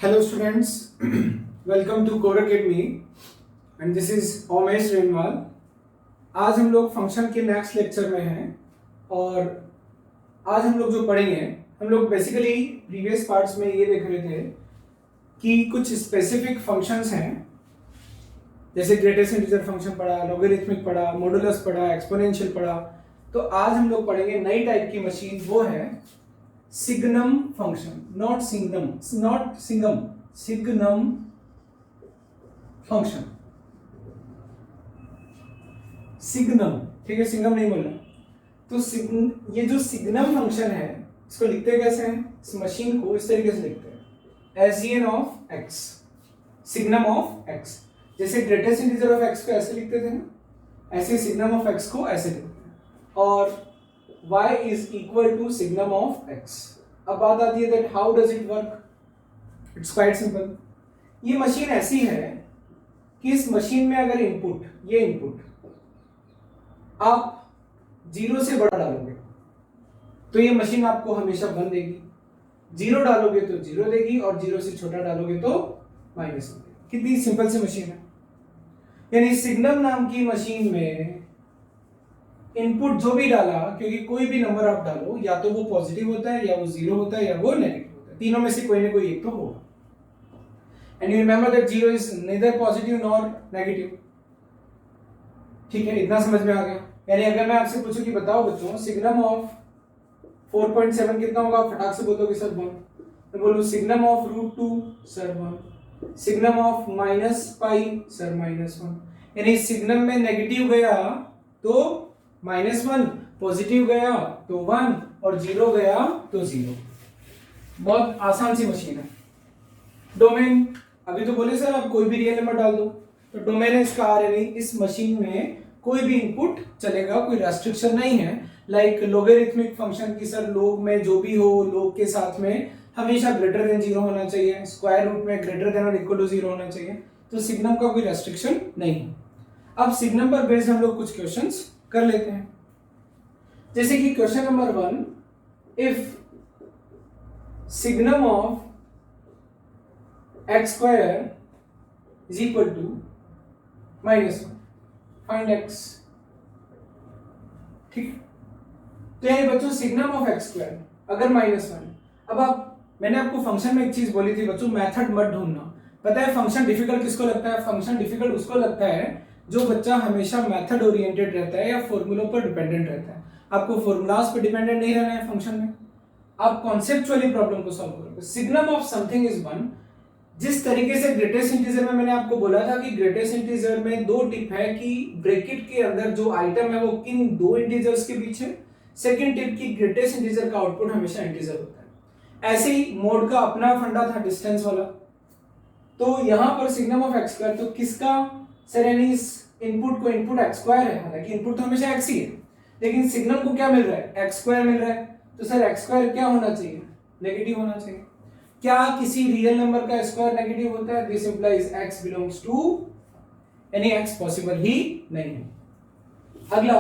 Hello students, welcome to Core Academy and this is Omesh renewal. आज हम लोग function के नेक्स्ट लेक्चर में हैं और आज हम लोग जो पढ़ेंगे हम लोग बेसिकली प्रीवियस पार्ट्स में ये देख रहे थे कि कुछ स्पेसिफिक फंक्शंस हैं, जैसे ग्रेटेस्ट इंटीजर फंक्शन पढ़ा, लॉगरिथमिक पढ़ा, मॉडुलस पढ़ा, एक्सपोनेंशियल पढ़ा। तो आज हम लोग पढ़ेंगे नई टाइप की मशीन, वो है signum function, not Singham, signum function, signum, ठीक है, सिंगम नहीं बोलना। तो ये जो सिग्नम फंक्शन है इसको लिखते कैसे हैं? इस मशीन को इस तरीके से लिखते हैं, SGN of x, signum of x. जैसे ग्रेटेस्ट इंटीजर ऑफ एक्स को ऐसे लिखते थे ना, ऐसे सिग्नम ऑफ एक्स को ऐसे लिखते हैं। और y is equal to signum of x। अब बात आती है that how does it work? It's quite simple। ये मशीन ऐसी है कि इस मशीन में अगर इनपुट, ये इनपुट आप 0 से बड़ा डालोगे तो ये मशीन आपको हमेशा 1 देगी, 0 डालोगे तो 0 देगी और 0 से छोटा डालोगे तो -1 देगी। कितनी सिंपल सी मशीन है। यानी सिग्नम नाम की मशीन में इनपुट जो भी डाला, क्योंकि कोई भी नंबर आप डालो या तो वो पॉजिटिव होता है या वो 0 होता है या वो नेगेटिव होता है, तीनों में से कोई ना कोई एक तो होगा। And you remember that 0 is nether positive nor negative. ठीक है, इतना समझ में आ गया। यानी अगर मैं आपसे पूछूं कि बताओ बच्चों सिग्नम ऑफ 4.7 कितना होगा, फटाक से बोलोगे सर 1। मैं बोलूं सिग्नम ऑफ √2 सर 1, सिग्नम ऑफ -π सर -1। यानी सिग्नम में नेगेटिव गया तो -1, पॉजिटिव गया तो 1 और 0 गया तो 0। बहुत आसान सी मशीन है। डोमेन, अभी तो बोले सर आप कोई भी रियल नंबर डाल दो, तो डोमेन है इसका R, यानी इस मशीन में कोई भी इनपुट चलेगा, कोई रेस्ट्रिक्शन नहीं है। लाइक लॉगरिथमिक फंक्शन की सर लोग में जो भी हो, लोग के साथ में हमेशा ग्रेटर देन 0 होना चाहिए, स्क्वायर रूट में ग्रेटर देन और इक्वल टू 0 होना चाहिए। तो सिग्नम का कोई रेस्ट्रिक्शन नहीं है। अब सिग्नम पर बेस्ड हम लोग कुछ क्वेश्चंस कर लेते हैं। जैसे कि question number 1, if signum of x square is equal to -1, find x। ठीक, तो यानी बच्चों सिग्नम ऑफ x स्क्वायर अगर -1। अब मैंने आपको फंक्शन में एक चीज बोली थी बच्चों, मेथड मत ढूंढना। पता है फंक्शन डिफिकल्ट किसको लगता है? फंक्शन डिफिकल्ट उसको लगता है जो बच्चा हमेशा मेथड ओरिएंटेड रहता है या फॉर्मूलों पर डिपेंडेंट रहता है। आपको फॉर्मूलाज पर डिपेंडेंट नहीं रहना है फंक्शन में, आप कॉन्सेप्चुअली प्रॉब्लम को सॉल्व करोगे। Signum of something is 1। जिस तरीके से ग्रेटेस्ट इंटीजर में मैंने आपको बोला था कि ग्रेटेस्ट इंटीजर में 2 टिप है कि ब्रैकेट के अंदर जो आइटम है वो किन 2 इंटीजर्स के बीच है। सेकंड टिप की ग्रेटेस्ट इंटीजर का आउटपुट हमेशा इंटीजर होता है। ऐसे ही मोड का अपना फंडा था डिस्टेंस वाला। तो यहां पर सिग्नम ऑफ x स्क्वायर, तो किसका सर, यानी इस इनपुट को इनपुट x स्क्वायर है, हालांकि इनपुट तो हमेशा x ही है, लेकिन सिग्नम को क्या मिल रहा है? x स्क्वायर मिल रहा है। तो सर x स्क्वायर क्या होना चाहिए? नेगेटिव होना चाहिए। क्या किसी रियल नंबर का स्क्वायर नेगेटिव होता है? This implies x belongs to, यानी x पॉसिबल ही नहीं है। अगला,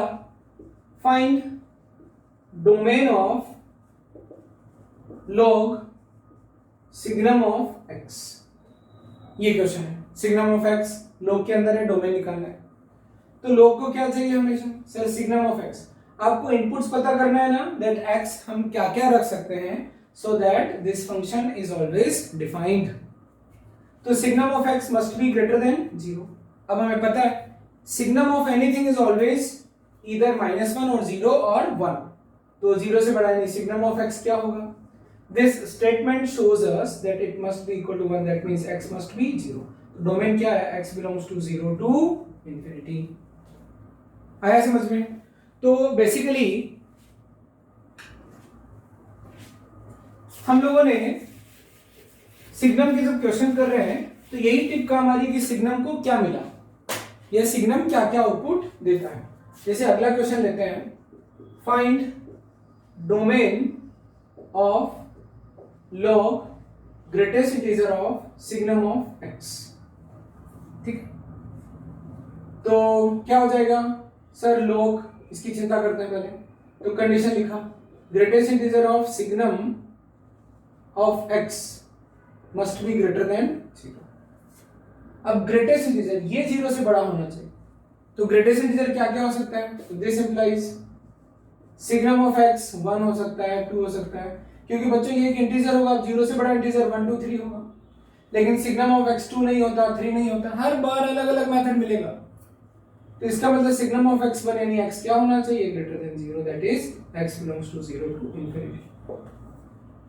find domain of log signum of x। ये क्वेश्चन है, सिग्नम ऑफ x log के अंदर है, डोमेन निकालना है। तो log को क्या चाहिए हमेशा? Sir signum of x। आपको इनपुट्स पता करना है ना, दैट x हम क्या क्या रख सकते हैं so that this function is always defined. तो signum of x must be greater than 0। अब हमें पता है signum of anything is always either -1 और 0 और 1। तो 0 से बड़ा नहीं, सिग्नम ऑफ x क्या होगा? This statement shows us that it must be equal to 1, that means x must be 0। तो डोमेन क्या है? x belongs to 0 to infinity। आया समझ में? तो बेसिकली हम लोगों ने सिग्नम के जब क्वेश्चन कर रहे हैं तो यही टिप काम आ रही है कि सिग्नम को क्या मिला, यह सिग्नम क्या क्या आउटपुट देता है। जैसे अगला क्वेश्चन लेते हैं, find domain of log greatest integer of signum of x। ठीक, तो क्या हो जाएगा सर? log, इसकी चिंता करते हैं पहले, तो कंडीशन लिखा, greatest integer of signum of x must be greater than 0। अब ग्रेटेस्ट इंटीजर ये 0 से बड़ा होना चाहिए, तो ग्रेटेस्ट इंटीजर क्या क्या हो सकता है? तो this implies signum of x 1 हो सकता है, 2 हो सकता है, क्योंकि बच्चों ये एक इंटीजर होगा, 0 से बड़ा इंटीजर 1 2 3 होगा, लेकिन सिग्नम ऑफ x 2 नहीं होता, 3 नहीं होता, हर बार अलग अलग मेथड मिलेगा। तो इसका मतलब सिग्नम ऑफ x1 यानी x क्या होना चाहिए? Greater than 0, that is x belongs to 0 to infinity.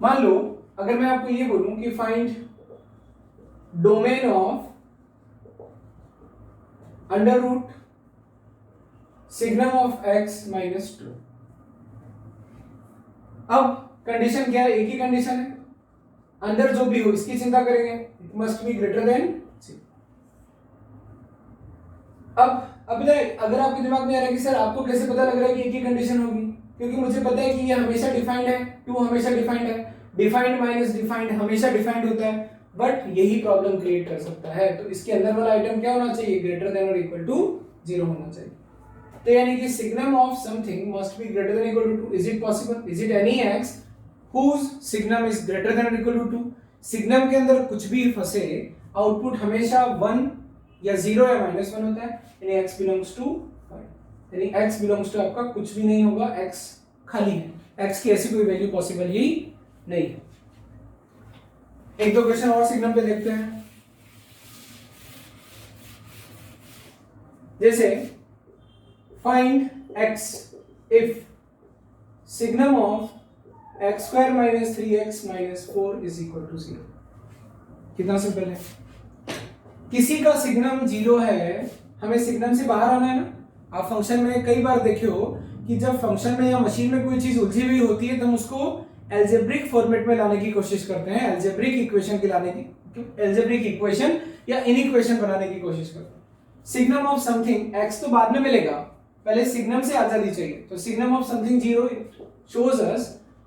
मान लो अगर मैं आपको ये बोलूं कि find domain of under root signum of x minus 2। अब कंडीशन क्या है? एक ही कंडीशन है, अंदर जो भी हो इसकी चिंता करेंगे, it must be greater than 0। अब अगर आपके दिमाग में आ रहा है कि सर आपको कैसे पता लग रहा है कि एक ही कंडीशन होगी, क्योंकि मुझे पता है कि ये हमेशा डिफाइंड है, 2 हमेशा डिफाइंड है, डिफाइंड माइनस डिफाइंड हमेशा डिफाइंड होता है, बट यही प्रॉब्लम क्रिएट कर सकता है। तो इसके अंदर वाला आइटम क्या होना चाहिए? ग्रेटर देन और इक्वल टू 0 होना चाहिए। तो यानी कि signum of something must be greater than equal to 2। Is it possible? Is it any x whose signum is greater than or equal to 2? Signum के अंदर कुछ भी फंसे, आउटपुट हमेशा 1 या 0 या -1 होता है, यानी x बिलोंग्स टू 5, यानी x बिलोंग्स टू आपका कुछ भी नहीं होगा, x खाली है, x की ऐसी कोई वैल्यू पॉसिबल ही नहीं है। एक दो क्वेश्चन और सिग्नम पे देखते हैं, जैसे find x if signum of x square minus 3x minus 4 is equal to 0। कितना सिंपल है, किसी का सिग्नम 0 है, हमें सिग्नम से बाहर आना है ना। आप फंक्शन में कई बार देखे हो कि जब फंक्शन में या मशीन में कोई चीज उलझी हुई होती है तो हम उसको एल्जेब्रिक फॉर्मेट में लाने की कोशिश करते हैं, एल्जेब्रिक इक्वेशन की लाने की, एल्जेब्रिक इक्वेशन या इनइक्वेशन बनाने की कोशिश करते हैं। सिग्नम ऑफ समथिंग x तो बाद में मिलेगा, पहले सिग्नम से आजादी चाहिए, तो signum of something 0 shows us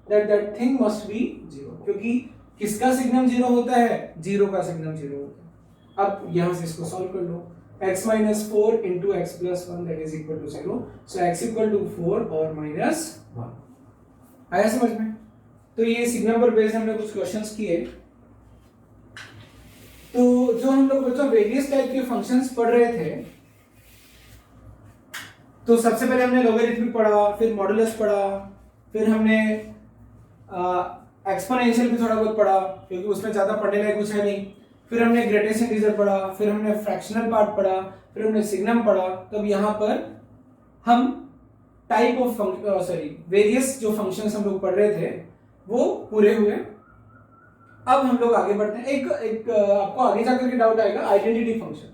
that thing must be 0, क्योंकि किसका सिग्नम 0 होता है? 0 का सिग्नम 0 होता है। अब यहां से इसको सॉल्व कर लो, x minus 4 into x plus 1 that is equal to 0, so x equal to 4 और -1 आया समझ में? तो ये सिग्नम पर बेस्ड हमने कुछ क्वेश्चंस किए। तो जो हम लोग बच्चों वेरियस टाइप के फंक्शंस पढ़ रहे थे, तो सबसे पहले हमने लॉगरिथमिक पढ़ा, फिर मॉडुलस पढ़ा, फिर हमने एक्सपोनेंशियल भी थोड़ा बहुत पढ़ा, क्योंकि उसमें ज्यादा पढ़ने लायक कुछ है नहीं, फिर हमने ग्रेटेस्ट इंटीजर पढ़ा, फिर हमने फ्रैक्शनल पार्ट पढ़ा, फिर हमने सिग्नम पढ़ा। तब यहाँ पर हम टाइप ऑफ वेरियस जो फंक्शंस हम लोग पढ़ रहे थे वो पूरे हुए। अब हम लोग आगे बढ़ते हैं। एक आपको आगे जाकर के डाउट आएगा, आइडेंटिटी फंक्शन।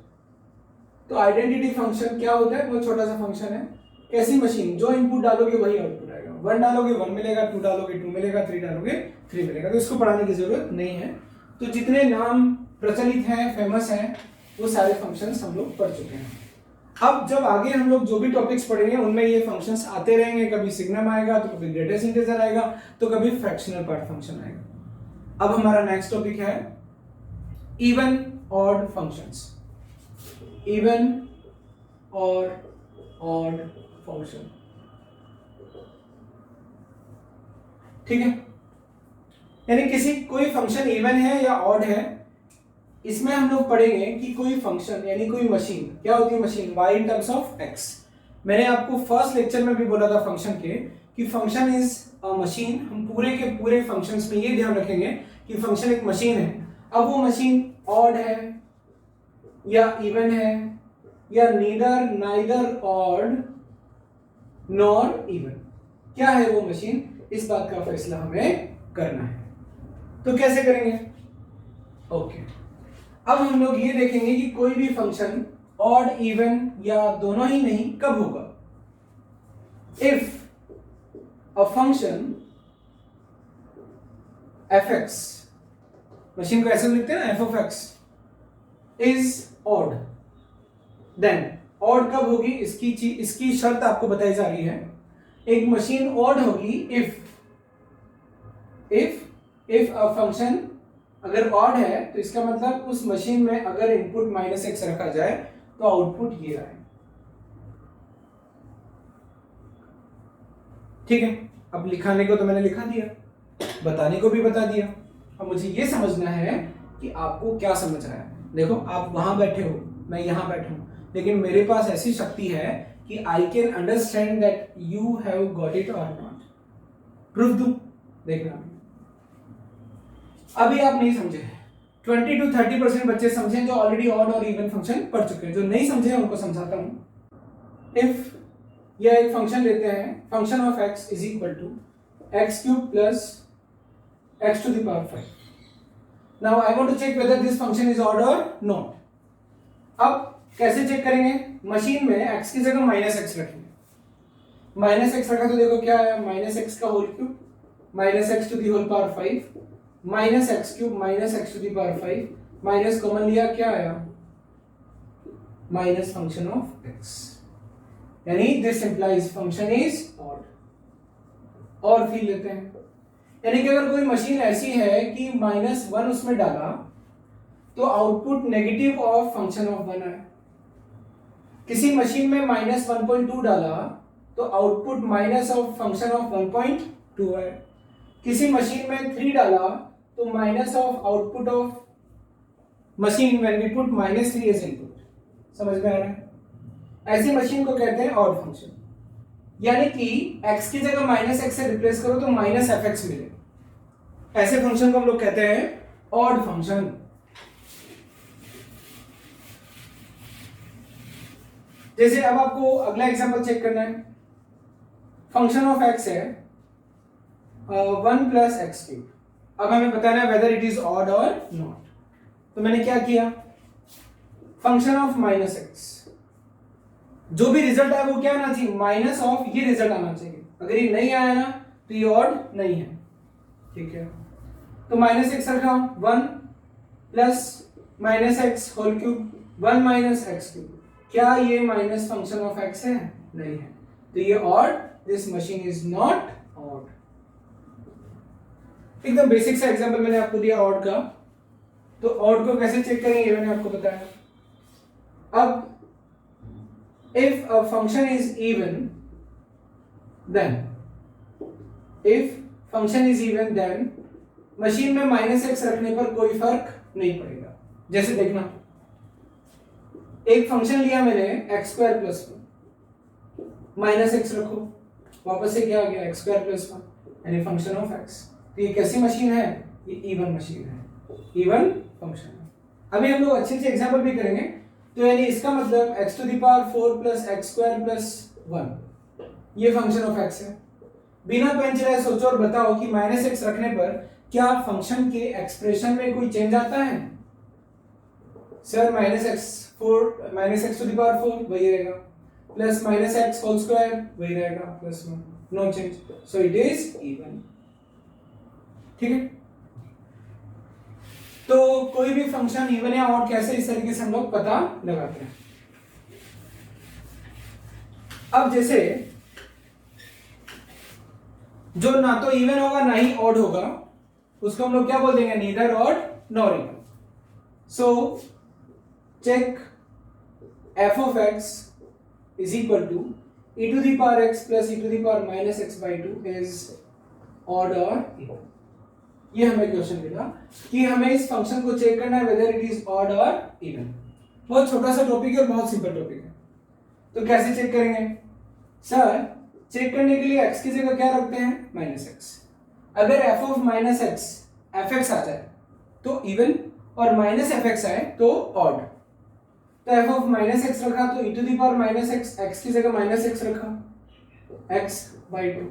तो आइडेंटिटी फंक्शन क्या होता है? बहुत छोटा सा फंक्शन है, कैसी मशीन, जो इनपुट डालोगे वही आउटपुट आएगा, 1 डालोगे 1 मिलेगा, 2 डालोगे 2 मिलेगा, 3 डालोगे 3 मिलेगा। तो इसको पढ़ाने की जरूरत नहीं है। तो जितने नाम प्रचलित हैं, फेमस हैं, वो सारे फंक्शंस हम लोग पढ़ चुके हैं। अब जब आगे हम लोग जो भी टॉपिक्स पढ़ेंगे उनमें ये फंक्शंस आते रहेंगे, कभी सिग्नम आएगा, तो कभी ग्रेटेस्ट इंटीजर आएगा, तो कभी फ्रैक्शनल पार्ट फंक्शन आएगा। अब हमारा नेक्स्ट टॉपिक है इवन ऑड फंक्शंस, इवन और ऑड फंक्शन, ठीक है। यानी किसी कोई फंक्शन इवन है या ऑड है, इसमें हम लोग पढ़ेंगे कि कोई फंक्शन यानी कोई मशीन, क्या होती है machine? y in terms of x। मैंने आपको फर्स्ट लेक्चर में भी बोला था फंक्शन के कि फंक्शन इज अ मशीन। हम पूरे के पूरे फंक्शंस में ये ध्यान रखेंगे कि फंक्शन एक मशीन है। अब वो मशीन ऑड है या इवन है या नाइदर ऑड नॉर इवन, क्या है वो मशीन, इस बात का फैसला हमें करना है। तो कैसे करेंगे? ओके, अब हम लोग ये देखेंगे कि कोई भी फंक्शन ऑड इवन या दोनों ही नहीं कब होगा। If a function fx, machine को ऐसे लिखते हैं ना, f of x is odd, then odd कब होगी, इसकी शर्त आपको बताई जा रही है। एक मशीन ऑड होगी इफ अ फंक्शन अगर ऑड है, तो इसका मतलब उस मशीन में अगर इनपुट -x रखा जाए तो आउटपुट ये आए, ठीक है। अब लिखाने को तो मैंने लिखा दिया, बताने को भी बता दिया। अब मुझे ये समझना है कि आपको क्या समझ रहा है। देखो आप वहां बैठे हो, मैं यहाँ बैठा हूँ, लेकिन मेरे पास ऐसी शक्ति है कि I can understand that you have got it और नॉट। प्रूफ दूं? देखना अभी आप नहीं समझे, 20 to 30% बच्चे समझे जो ऑलरेडी ऑड और इवन फंक्शन पढ़ चुके हैं। जो नहीं समझे उनको समझाता हूं। इफ यह एक फंक्शन लेते हैं, function of x is equal to x cube plus x to the power 5। Now I want to check whether this function is odd और नॉट। अब कैसे चेक करेंगे? मशीन में x की जगह माइनस एक्स रखेंगे। माइनस एक्स रखा तो देखो क्या आया, माइनस एक्स का whole cube minus x to the whole power 5 minus x cube minus x to the power 5 minus common लिया, क्या आया? माइनस फंक्शन ऑफ x, यानी this implies function is odd. और फिर लेते हैं, यानी कि अगर कोई मशीन ऐसी है कि -1 उसमें डाला तो output negative of function of 1 है। किसी मशीन में -1.2 डाला तो output minus of function of 1.2 है। किसी मशीन में 3 डाला तो minus of output of machine when we put -3 as input. समझ में आ रहा है? ऐसी मशीन को कहते हैं ऑड फंक्शन, यानी कि x की जगह माइनस एक्स से रिप्लेस करो तो माइनस एफ एक्स मिले। ऐसे फंक्शन को हम लोग कहते हैं ऑड फंक्शन। जैसे अब आपको अगला एग्जांपल चेक करना है। फंक्शन ऑफ x है 1 प्लस एक्स क्यूब। अब हमें बताना है वेदर इट इज ऑड और नॉट। तो मैंने क्या किया, फंक्शन ऑफ माइनस एक्स, जो भी रिजल्ट है वो क्या आना चाहिए? माइनस ऑफ ये रिजल्ट आना चाहिए। अगर ये नहीं आया ना तो ये ऑड नहीं है। ठीक है, तो माइनस एक्स रखा 1 plus minus x whole cube 1 minus x cube. क्या ये माइनस फंक्शन ऑफ एक्स है? नहीं है, तो ये odd, this machine is not odd. एकदम बेसिक सा एग्जांपल मैंने आपको दिया ऑड का। तो ऑड को कैसे चेक करेंगे मैंने आपको बताया। अब if a function is even then machine में माइनस एक्स रखने पर कोई फर्क नहीं पड़ेगा। जैसे देखना, एक फंक्शन लिया मैंने x square plus 1, minus x रखो, वापस से क्या आ गया? एक्स स्क्वायर प्लस 1, यानी फंक्शन ऑफ एक्स। तो ये कैसी मशीन है? ये इवन मशीन है, इवन फंक्शन है। अभी हम लोग अच्छे से एग्जांपल भी करेंगे। तो यानी इसका मतलब x to the power 4 plus x square plus 1 ये फंक्शन ऑफ x है। बिना पेन चलाए सोचो और बताओ कि माइनस एक्स रखने पर क्या फंक्शन के एक्सप्रेशन में कोई चेंज आता है? Sir minus x to the power 4 वही रहेगा, plus minus x whole square वही रहेगा, plus 1, no change, so it is even. ठीक है, तो कोई भी फंक्शन इवन या ऑड कैसे, इस तरीके से हम लोग पता लगाते हैं। अब जैसे जो ना तो इवन होगा ना ही ऑड होगा उसको हम लोग क्या बोल देंगे? Neither odd nor even. So check f of x is equal to e to the power x plus e to the power minus x by 2 is odd or even। ये हमें क्वेश्चन मिला कि हमें इस फंक्शन को check करना है whether it is odd और इवन। बहुत छोटा सा टॉपिक है और बहुत सिंपल टॉपिक है। तो कैसे चेक करेंगे? सर चेक करने के लिए x की जगह क्या रखते हैं? Minus x. अगर f of minus x f x आ जाए तो इवन, और माइनस एफ एक्स आए तो ऑड। तो f ऑफ माइनस एक्स रखा तो e to the power minus x, x की जगह माइनस एक्स रखा, x by 2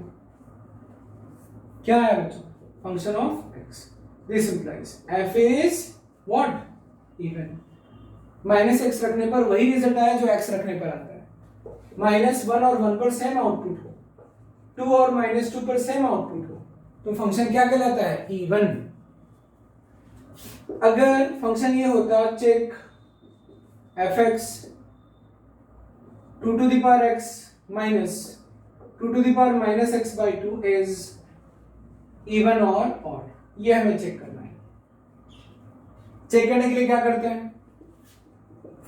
क्या आया बच्चों? Function of x। This implies f is what? Even. Minus x रखने पर वही रिजल्ट आया जो x रखने पर आता है। -1 और 1 पर सेम आउटपुट हो, 2 और -2 पर सेम आउटपुट हो, तो फंक्शन क्या कहलाता है? इवन। अगर फंक्शन ये होता check f(x) 2 to the power x minus 2 to the power minus x by 2 is even और ऑड, ये हमें चेक करना है। चेक करने के लिए क्या करते हैं?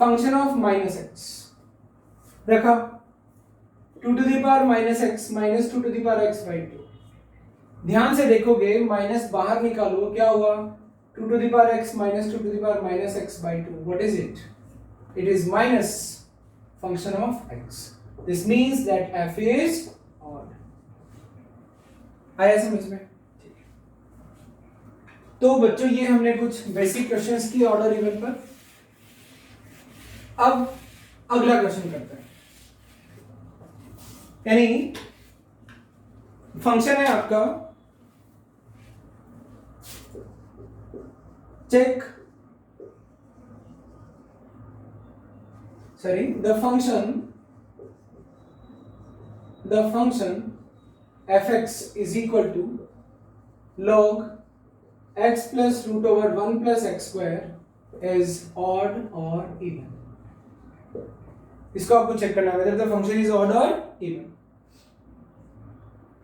फंक्शन ऑफ माइनस एक्स रखा 2 to the power minus x minus 2 to the power x by 2। ध्यान से देखोगे माइनस बाहर निकालो क्या हुआ? 2 to the power x minus 2 to the power minus x by 2. What is it? It is minus function of x. This means that f is odd. आया समझ में? तो बच्चों ये हमने कुछ बेसिक क्वेश्चंस की ऑर्डर इवन पर. अब अगला क्वेश्चन करते हैं. यानी फंक्शन है आपका check the function fx is equal to log x plus root over 1 plus x square is odd or even. इसको आपको चेक करना है whether the function is odd or even.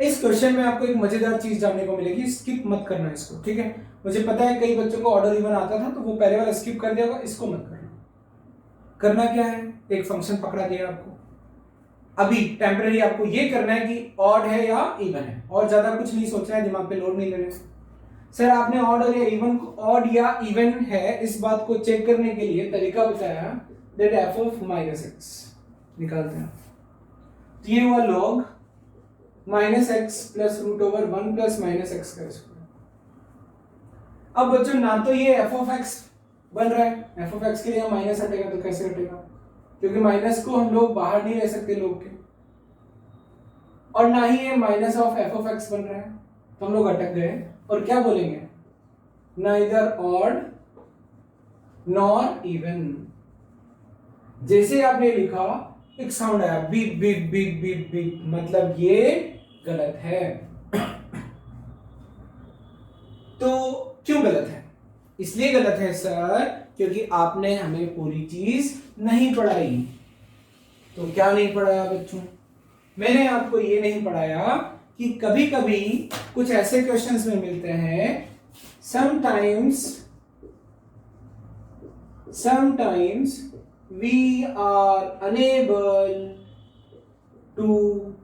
इस क्वेश्चन में आपको एक मजेदार चीज जानने को मिलेगी, स्किप मत करना इसको, ठीक है? मुझे पता है कई बच्चों को ऑर्डर इवन आता था तो वो पहले वाला स्किप कर दिया होगा, इसको मत करना. करना क्या है, एक फंक्शन पकड़ा दिया आपको, अभी टेम्पररी आपको ये करना है कि ऑड है या इवन है, और ज्यादा कुछ नहीं सोचना है, दिमाग पे लोड नहीं लेना. सर आपने ऑड और या इवन को, ऑड या इवन है इस बात को चेक करने के लिए तरीका बताया, that f of minus x निकालते हैं. तो ये हुआ log minus x plus root over 1 plus minus x का स्क्वायर. अब बच्चों ना तो ये एफ ऑफ एक्स बन रहा है, एफ ऑफ एक्स के लिए माइनस हटेगा तो कैसे हटेगा, क्योंकि माइनस को हम लोग बाहर नहीं ले सकते लोग के, और ना ही ये minus of F of x बन रहा है, तो हम लोग अटक गए. और क्या बोलेंगे, नाइदर ऑड नॉर इवन. जैसे आपने लिखा एक साउंड आया beep beep beep beep beep, मतलब ये गलत है. तो क्यों गलत है? इसलिए गलत है सर क्योंकि आपने हमें पूरी चीज नहीं पढ़ाई. तो क्या नहीं पढ़ाया बच्चों? मैंने आपको ये नहीं पढ़ाया कि कभी कभी कुछ ऐसे क्वेश्चंस में मिलते हैं, sometimes we are unable to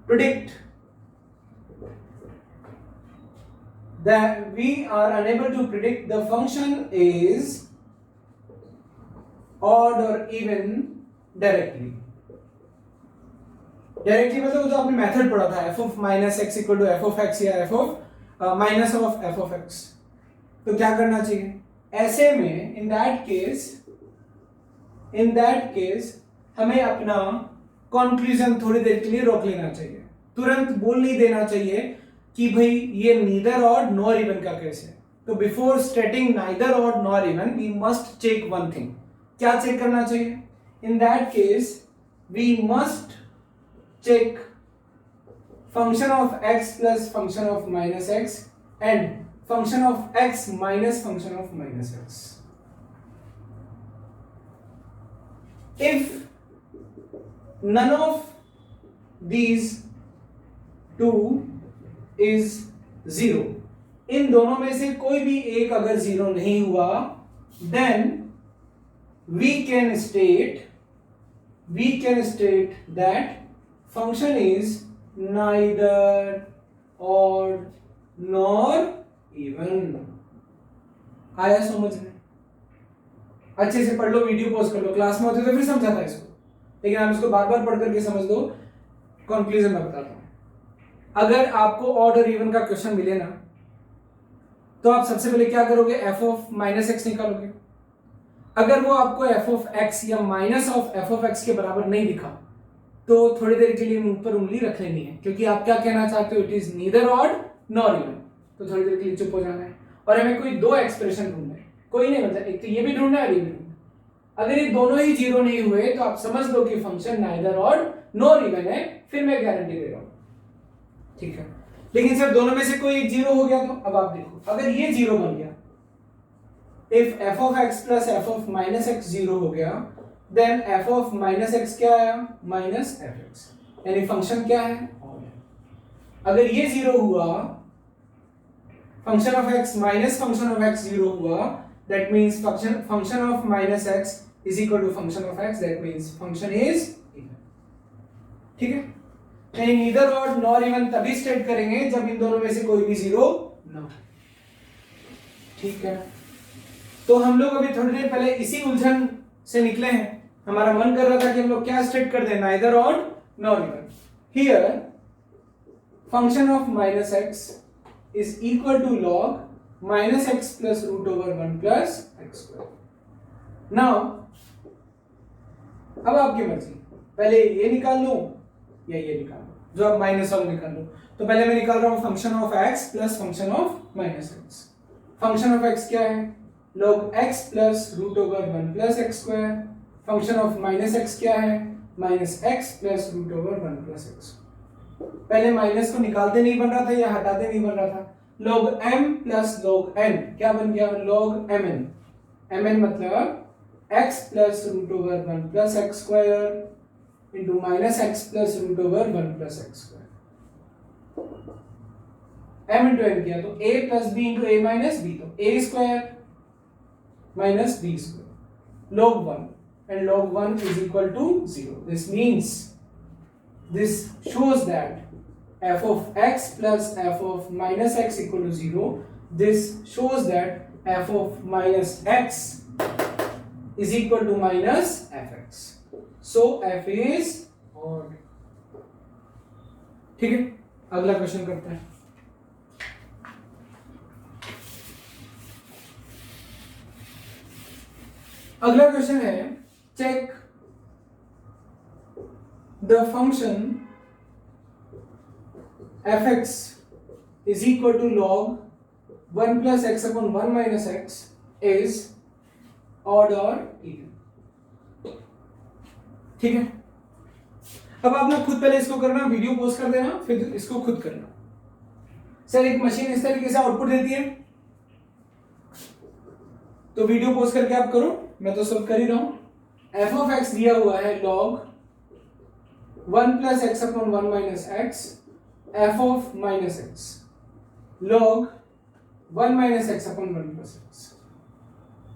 predict the function is odd or even directly. Directly मतलब जो आपने मेथड पढ़ा था f of minus x equal to f of x या f of minus of f of x. तो क्या करना चाहिए ऐसे में? इन दैट केस हमें अपना कंक्लूजन थोड़ी देर के लिए रोक लेना चाहिए. तुरंत बोल नहीं देना चाहिए कि भाई ये नीदर ऑड नॉर इवन का केस है. तो before stating neither odd nor even we must check one thing. क्या चेक करना चाहिए? In that case we must check function of x plus function of minus x and function of x minus function of minus x. If none of these two is zero, इन दोनों में से कोई भी एक अगर zero नहीं हुआ, then we can state that function is neither odd nor even. आया समझ में? अच्छे से पढ़ लो, वीडियो पॉज कर लो, क्लास में होते तो फिर समझाता है इसको, लेकिन आप इसको बार बार पढ़ करके समझ लो. कंक्लूजन में बताता हूं. अगर आपको ऑड और इवन का क्वेश्चन मिले ना, तो आप सबसे पहले क्या करोगे? एफ ऑफ माइनस एक्स निकालोगे. अगर वो आपको एफ ऑफ एक्स या minus of F of x के बराबर नहीं दिखा, तो थोड़ी देर के लिए मुंह पर उंगली रख लेनी है, क्योंकि आप क्या कहना चाहते हो? It is neither odd nor even. तो थोड़ी देर के लिए चुप हो जाना है, और हमें कोई दो एक्सप्रेशन ढूंढना है. कोई नहीं, मतलब एक तो ये भी ढूंढना है, ये भी ढूंढना. अगर ये दोनों ही जीरो नहीं हुए तो आप समझ लो कि function neither odd nor even है. फिर मैं गारंटी दे रहा हूं, ठीक है? लेकिन सर दोनों में से कोई एक जीरो हो गया, तो अब आप देखो, अगर ये जीरो बन गया, if f of x plus f of minus x zero हो गया, then f of minus x क्या आया? Minus f x. यानी फंक्शन क्या है? ऑड है. अगर ये जीरो हुआ, function of x minus function of x zero हुआ, that means function of minus x is equal to function of x, that means function is even. ठीक है? यानी नीदर ऑड नॉर इवन तभी state करेंगे जब इन दोनों में से कोई भी जीरो ना। ठीक है, तो हम लोग अभी थोड़ी देर पहले इसी उलझन से निकले हैं। हमारा मन कर रहा था कि हम लोग क्या स्टेट कर दें, neither odd nor even. Here function of minus x is equal to log minus x plus root over 1 plus x square. Now अब आपकी मर्जी, पहले ये निकाल लो या ये निकाल लो, जो आप माइनस वाला निकाल लो। तो पहले मैं निकाल रहा हूं function of x plus function of minus x. Function of x क्या है, log x plus root over 1 plus x square. Function of minus x क्या है, minus x plus root over 1 plus x. पहले माइनस को निकालते नहीं बन रहा था या हटाते नहीं बन रहा था। log m plus log n क्या बन गया, log mn। mn मतलब x plus root over 1 plus x square into minus x plus root over 1 plus x square. m into n किया तो a plus b into a minus b, तो a square minus b square log 1 and log 1 is equal to 0. This shows that f of x plus f of minus x equal to 0. This shows that f of minus x is equal to minus fx. So f is odd. ठीक है, अगला question करते हैं। अगला question है, check the function fx is equal to log 1 plus x upon 1 minus x is odd or even। ठीक है, अब आप लोग खुद पहले इसको करना, वीडियो पोस्ट कर देना, फिर इसको खुद करना। सर एक मशीन इस तरीके से आउटपुट देती है, तो वीडियो पोस्ट करके आप करो, मैं तो सब कर ही रहा हूं। f ऑफ x दिया हुआ है log 1 plus x upon 1 minus x, f of minus x log 1 minus x upon 1 plus x.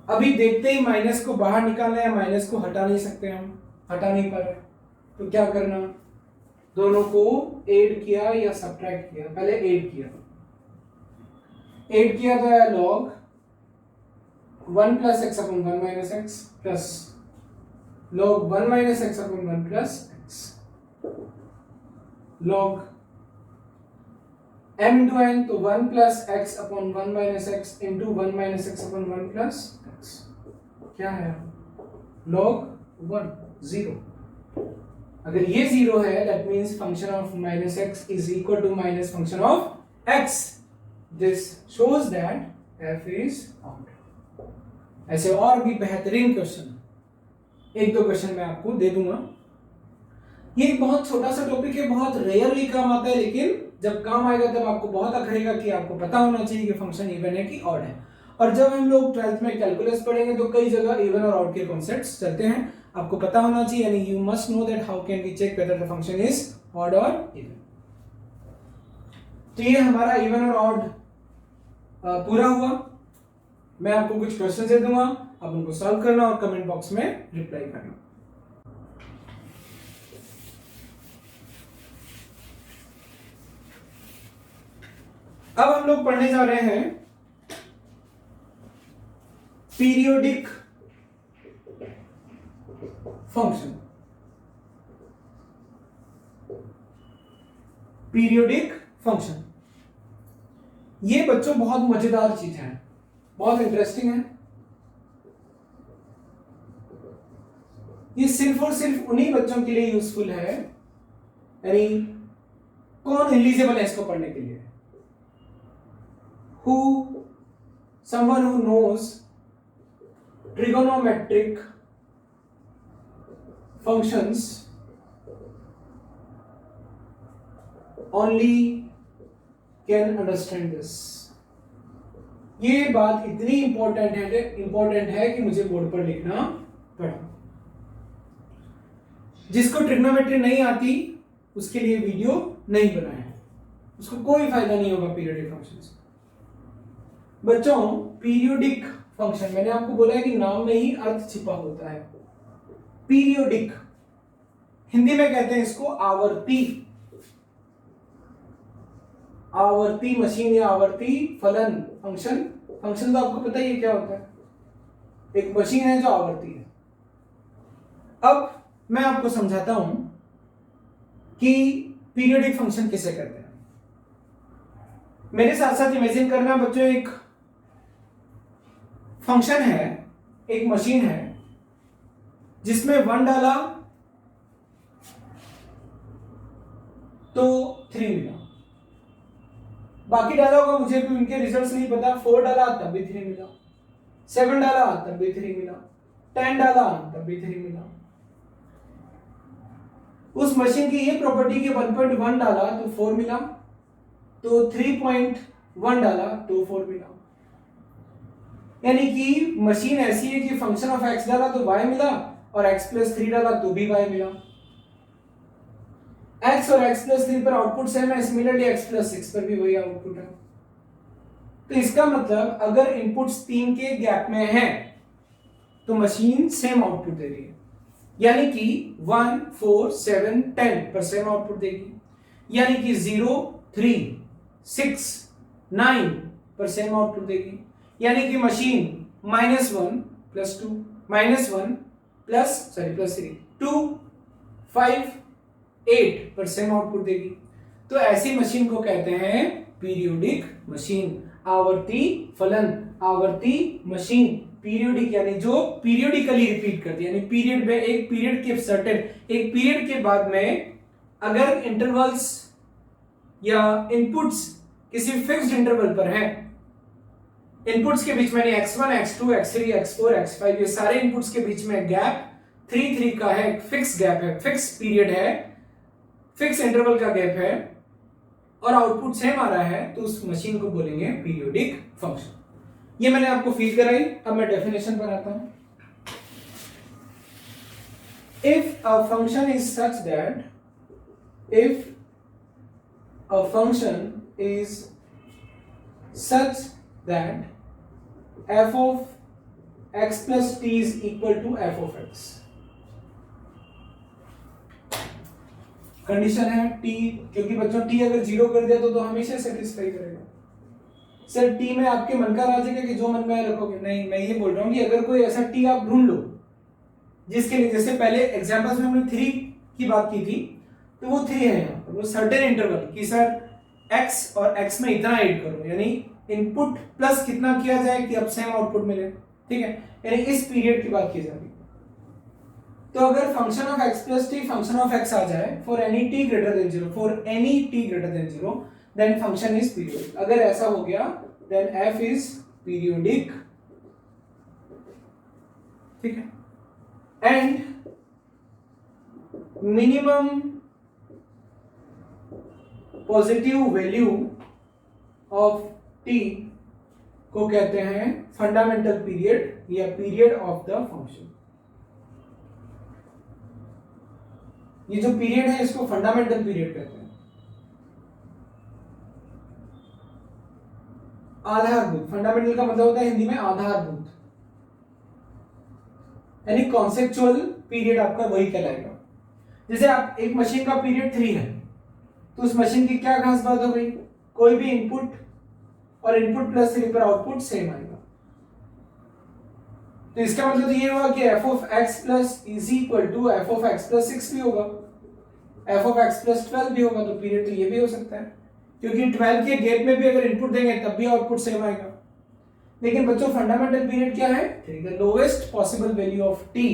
अभी देखते ही माइनस को बाहर निकालना है, माइनस को हटा नहीं सकते, हम हटा नहीं पा रहे, तो क्या करना, दोनों को ऐड किया या सब्ट्रैक्ट किया। पहले ऐड किया तो है log 1 plus x upon 1 minus x plus log 1 minus x upon 1 plus x log m into n, तो 1 plus x upon 1 minus x into 1 minus x upon 1 plus x. क्या है, log 1 0। अगर ये 0 है that means function of minus x is equal to minus function of x. This shows that f is odd. ऐसे और भी बेहतरीन question, एक दो क्वेश्चन मैं आपको दे दूंगा। ये एक बहुत छोटा सा टॉपिक है, बहुत रेयरली काम आता है, लेकिन जब काम आएगा तब आपको बहुत अखरेगा कि आपको पता होना चाहिए कि फंक्शन इवन है कि ऑड है। और जब हम लोग 12th में कैलकुलस पढ़ेंगे तो कई जगह इवन और ऑड के कॉन्सेप्ट्स चलते हैं, आपको पता होना चाहिए, यानी you must know that how can we check whether the function is odd और इवन। तो ये हमारा इवन और ऑड पूरा हुआ। मैं आपको कुछ क्वेश्चन दे दूंगा, आप उनको सॉल्व करना और कमेंट बॉक्स में रिप्लाई करना। अब हम लोग पढ़ने जा रहे हैं पीरियोडिक फंक्शन। पीरियोडिक फंक्शन ये बच्चों बहुत मजेदार चीज है, बहुत इंटरेस्टिंग है। ये सिर्फ और सिर्फ उन्हीं बच्चों के लिए यूजफुल है, यानी कौन एलिजिबल है इसको पढ़ने के लिए, someone who knows trigonometric functions only can understand this। ये बात इतनी इंपॉर्टेंट है कि मुझे बोर्ड पर लिखना पड़ा। जिसको ट्रिग्नोमेट्री नहीं आती उसके लिए वीडियो नहीं बनाया है, उसको कोई फायदा नहीं होगा पीरियोडिक फंक्शंस। बच्चों पीरियोडिक फंक्शन, मैंने आपको बोला है कि नाम में ही अर्थ छिपा होता है। पीरियोडिक हिंदी में कहते हैं इसको आवर्ती। आवर्ती मशीन या आवर्ती फलन फंक्शन। फंक्शन तो आपको पता ही है क्या होता है, एक मशीन है जो आवर्ती है। अब मैं आपको समझाता हूं कि पीरियोडिक फंक्शन किसे कहते हैं। मेरे साथ साथ इमेजिन करना बच्चों, एक फंक्शन है, एक मशीन है जिसमें 1 डाला तो 3 मिला, बाकी डाला होगा मुझे भी उनके रिजल्ट्स नहीं पता। 4 डाला तब भी 3 मिला, 7 डाला तब भी 3 मिला, 10 डाला तब भी 3 मिला। उस मशीन की ये प्रॉपर्टी कि 1.1 डाला तो 4 मिला, तो 3.1 डाला तो 4 मिला। यानी कि मशीन ऐसी है कि फंक्शन ऑफ x डाला तो y मिला और x प्लस 3 डाला तो भी y मिला। x और x प्लस 3 पर आउटपुट सेम है, सिमिलरली x प्लस 6 पर भी वही आउटपुट है। तो इसका मतलब अगर इनपुट्स 3 के गैप में है तो मशीन सेम आउटपुट दे रही है, यानी कि 1 4 7 10 पर सेम आउटपुट देगी, यानी कि 0 3 6 9 पर सेम आउटपुट देगी, यानी कि मशीन -1 प्लस 2 -1 प्लस 3 2 5 8 पर सेम आउटपुट देगी। तो ऐसी मशीन को कहते हैं पीरियोडिक मशीन, आवर्ती फलन, आवर्ती मशीन। पीरियोडिक यानी जो पीरियोडिकली रिपीट करती है, यानी पीरियड में एक पीरियड के सर्टेन एक पीरियड के बाद में अगर इंटरवल्स या इनपुट्स किसी फिक्स्ड इंटरवल पर हैं, इनपुट्स के बीच में x1 x2 x3 x4 x5 ये सारे इनपुट्स के बीच में गैप 3 3 का है, फिक्स गैप है, फिक्स पीरियड है, फिक्स इंटरवल का गैप है और आउटपुट सेम आ रहा है, तो उस मशीन को बोलेंगे पीरियोडिक फंक्शन। ये मैंने आपको फील कराई, अब मैं डेफिनेशन पर आता हूं। If a function is such that, if a function is such that f of x plus t is equal to f of x, condition है t, क्योंकि बच्चों t अगर 0 कर दिया तो हमेशा सेटिस्फाई करेगा। सर t में आपके मन का राज है कि जो मन में रखोगे, नहीं, मैं ये बोल रहा हूँ कि अगर कोई ऐसा t आप ढूंढ लो जिसके लिए, जैसे पहले एग्जांपल्स में हमने 3 की बात की थी, तो वो 3 है यहाँ पर, वो सर्टेन इंटरवल कि सर x और x में इतना ऐड करो, यानी इनपुट प्लस कितना किया जाए कि अब सेम आउटपुट मिले, ठीक है, यानी इस पीरियड की बात की जा रही है। तो अगर function of x plus t function of x आ जाए for any t greater than 0, for any t greater than 0, then function is periodic. अगर ऐसा हो गया देन f इज पीरियोडिक, ठीक है। And minimum positive value of t को कहते हैं फंडामेंटल पीरियड या पीरियड ऑफ द फंक्शन। ये जो पीरियड है इसको फंडामेंटल पीरियड कहते हैं। आधारभूत, फंडामेंटल का मतलब होता है हिंदी में आधारभूत, यानी कॉन्सेप्चुअल पीरियड आपका वही कहलाएगा। जैसे आप एक मशीन का पीरियड 3 है, तो उस मशीन की क्या खास बात हो गई, कोई भी इनपुट और इनपुट प्लस 3 पर आउटपुट सेम आएगा। तो इसका मतलब ये हुआ कि f of x plus is equal to f of x plus 6 भी होगा, f of x plus 12 भी होगा, तो पीरियड तो ये भी हो सकता है, क्योंकि 12 के गैप में भी अगर इनपुट देंगे तब भी आउटपुट सेम आएगा। लेकिन बच्चों फंडामेंटल पीरियड क्या है, the lowest possible value of t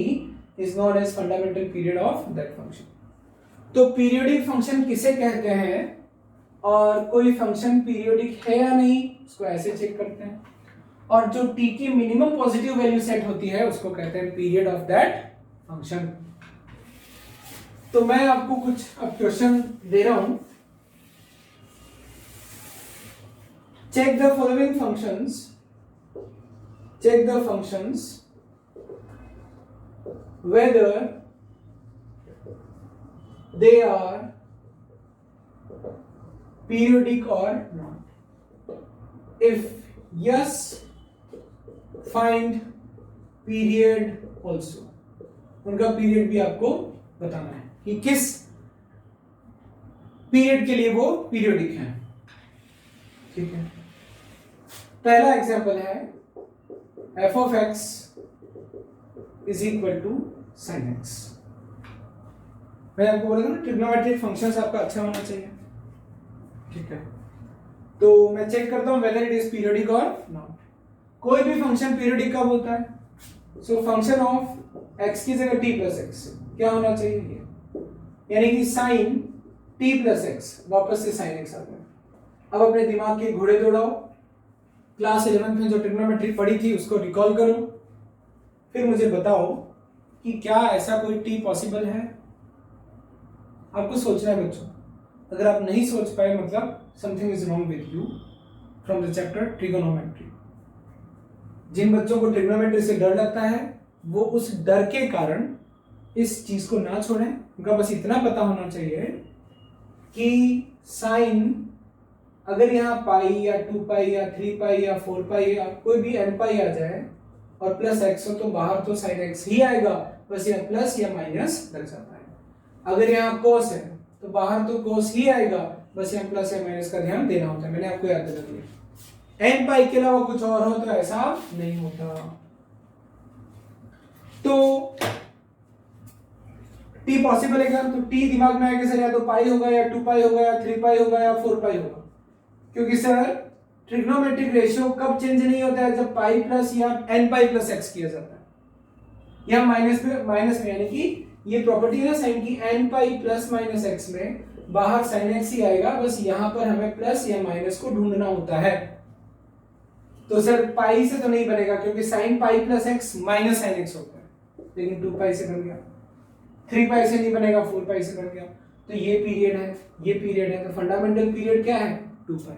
is known as fundamental period of that function. तो पीरियोडिक फंक्शन किसे कहते हैं और कोई फंक्शन पीरियोडिक है या नहीं उसको ऐसे चेक करते हैं, और जो t की मिनिमम पॉजिटिव वैल्यू सेट होती है उसको कहते हैं पीरियड ऑफ दैट फंक्शन। तो मैं आपको कुछ अब क्वेश्चन दे रहा हूं, check the following functions, check the functions whether they are periodic or not. If yes, find period also. उनका पीरियड भी आपको बताना है कि किस पीरियड के लिए वो पीरियोडिक है। ठीक है, पहला एग्जांपल है f of x is equal to sin x। मैं आपको बोला था ना ट्रिग्नोमेट्रिक फंक्शंस आपका अच्छा होना चाहिए, ठीक है। तो मैं चेक करता हूं वेदर इट इज पीरियोडिक और नॉट। कोई भी फंक्शन पीरियोडिक कब होता है? सो फंक्शन ऑफ x की जगह t प्लस एक्स क्या होना चाहिए ये, यानी कि sin t प्लस एक्स वापस से sin x आ गया। अब अपने दिमाग के घोड़े दौड़ाओ, क्लास 11th में जो ट्रिग्नोमेट्री पढ़ी थी उसको रिकॉल करो, फिर मुझे बताओ कि क्या ऐसा कोई t पॉसिबल है। आपको सोचना है बच्चों, अगर आप नहीं सोच पाए मतलब something is wrong with you from the chapter trigonometry. जिन बच्चों को ट्रिग्नोमेट्री से डर लगता है वो उस डर के कारण इस चीज को ना छोड़ें। उनका बस इतना पता होना चाहिए कि साइन अगर यहाँ पाई या 2 पाई या 3 पाई या 4 पाई या कोई भी n पाई आ जाए और प्लस एक्स हो तो बाहर तो साइन एक्स ही आएगा, बस यहाँ प्लस या माइनस लग जाता है। अगर यहाँ कोस है तो बाहर तो कोस ही आएगा, बस यहाँ प्लस या माइनस का ध्यान देना होता है। मैंने आपको याद दिला दिया। n पाई के अलावा कुछ और हो तो ऐसा नहीं होता। तो t पॉसिबल है क्या? तो t दिमाग में आएगा सर या तो पाई होगा या 2 पाई होगा या 3 पाई होगा या 4 पाई होगा, क्योंकि सर ट्रिग्नोमेट्रिक रेशियो कब चेंज नहीं होता है? जब पाई प्लस या n पाई प्लस x किया जाता है या माइनस में, यानी कि ये प्रॉपर्टी है ना साइन की, n pi plus minus x में बाहर sin x ही आएगा, बस यहां पर हमें प्लस या माइनस को ढूंढना होता है। तो सर पाई से तो नहीं बनेगा क्योंकि sin पाई प्लस x माइनस sin x होता है, लेकिन 2 पाई से बन गया। 3 पाई से नहीं बनेगा, 4 पाई से बन गया। तो ये पीरियड है, ये पीरियड है, तो फंडामेंटल पीरियड क्या है? 2 पाई।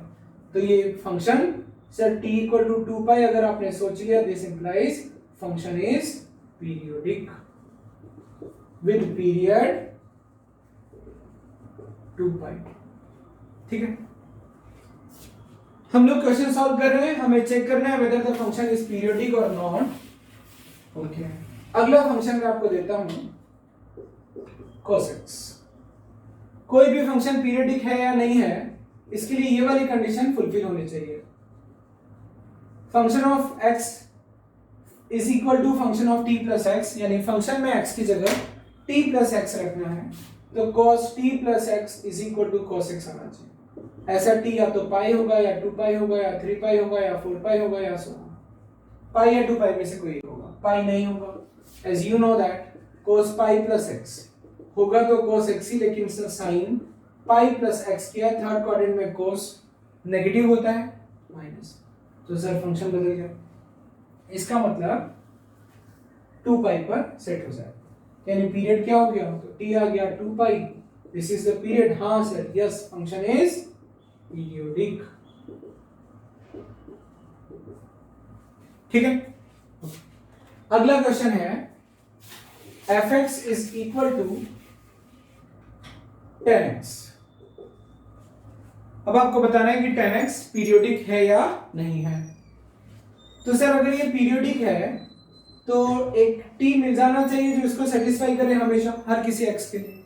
तो ये function sir t equal to 2 pi अगर आपने सोच लिया, this implies function is periodic with period 2 pi. ठीक है, हम लोग क्वेश्चन सॉल्व कर रहे हैं, हमें चेक करना है weather the function is periodic और नॉट। ओके, अगला फंक्शन मैं आपको देता हूं cos x। कोई भी फंक्शन पीरियोडिक है या नहीं है, इसके लिए ये वाली कंडीशन फुलफिल होनी चाहिए। Function of x is equal to function of t plus x, यानी फंक्शन में x की जगह t प्लस एक्स रखना है, तो cos t plus x is equal to cos x आना चाहिए। ऐसा t या तो पाई होगा या 2 पाई होगा या 3 पाई होगा या 4 पाई होगा या सो पाई या 2 पाई में से कोई होगा, पाई नहीं होगा। As you know that cos pi plus x होगा तो cos x ही, लेकिन साइन पाई प्लस एक्स किया, थर्ड क्वाड्रेंट में cos नेगेटिव होता है माइनस, तो सर फंक्शन बदल गया। इसका मतलब 2 पाई पर सेट हो जाए, यानी पीरियड क्या हो गया? तो t आ गया 2 पाई, दिस इज द पीरियड। हाँ sir, yes, function is periodic. ठीक है, अगला क्वेश्चन है fx is equal to 10x। अब आपको बताना है कि 10x पीरियोडिक है या नहीं है। तो सर अगर ये पीरियोडिक है तो एक t मिल जाना चाहिए जो इसको सेटिस्फाई करे हमेशा, हर किसी x के लिए।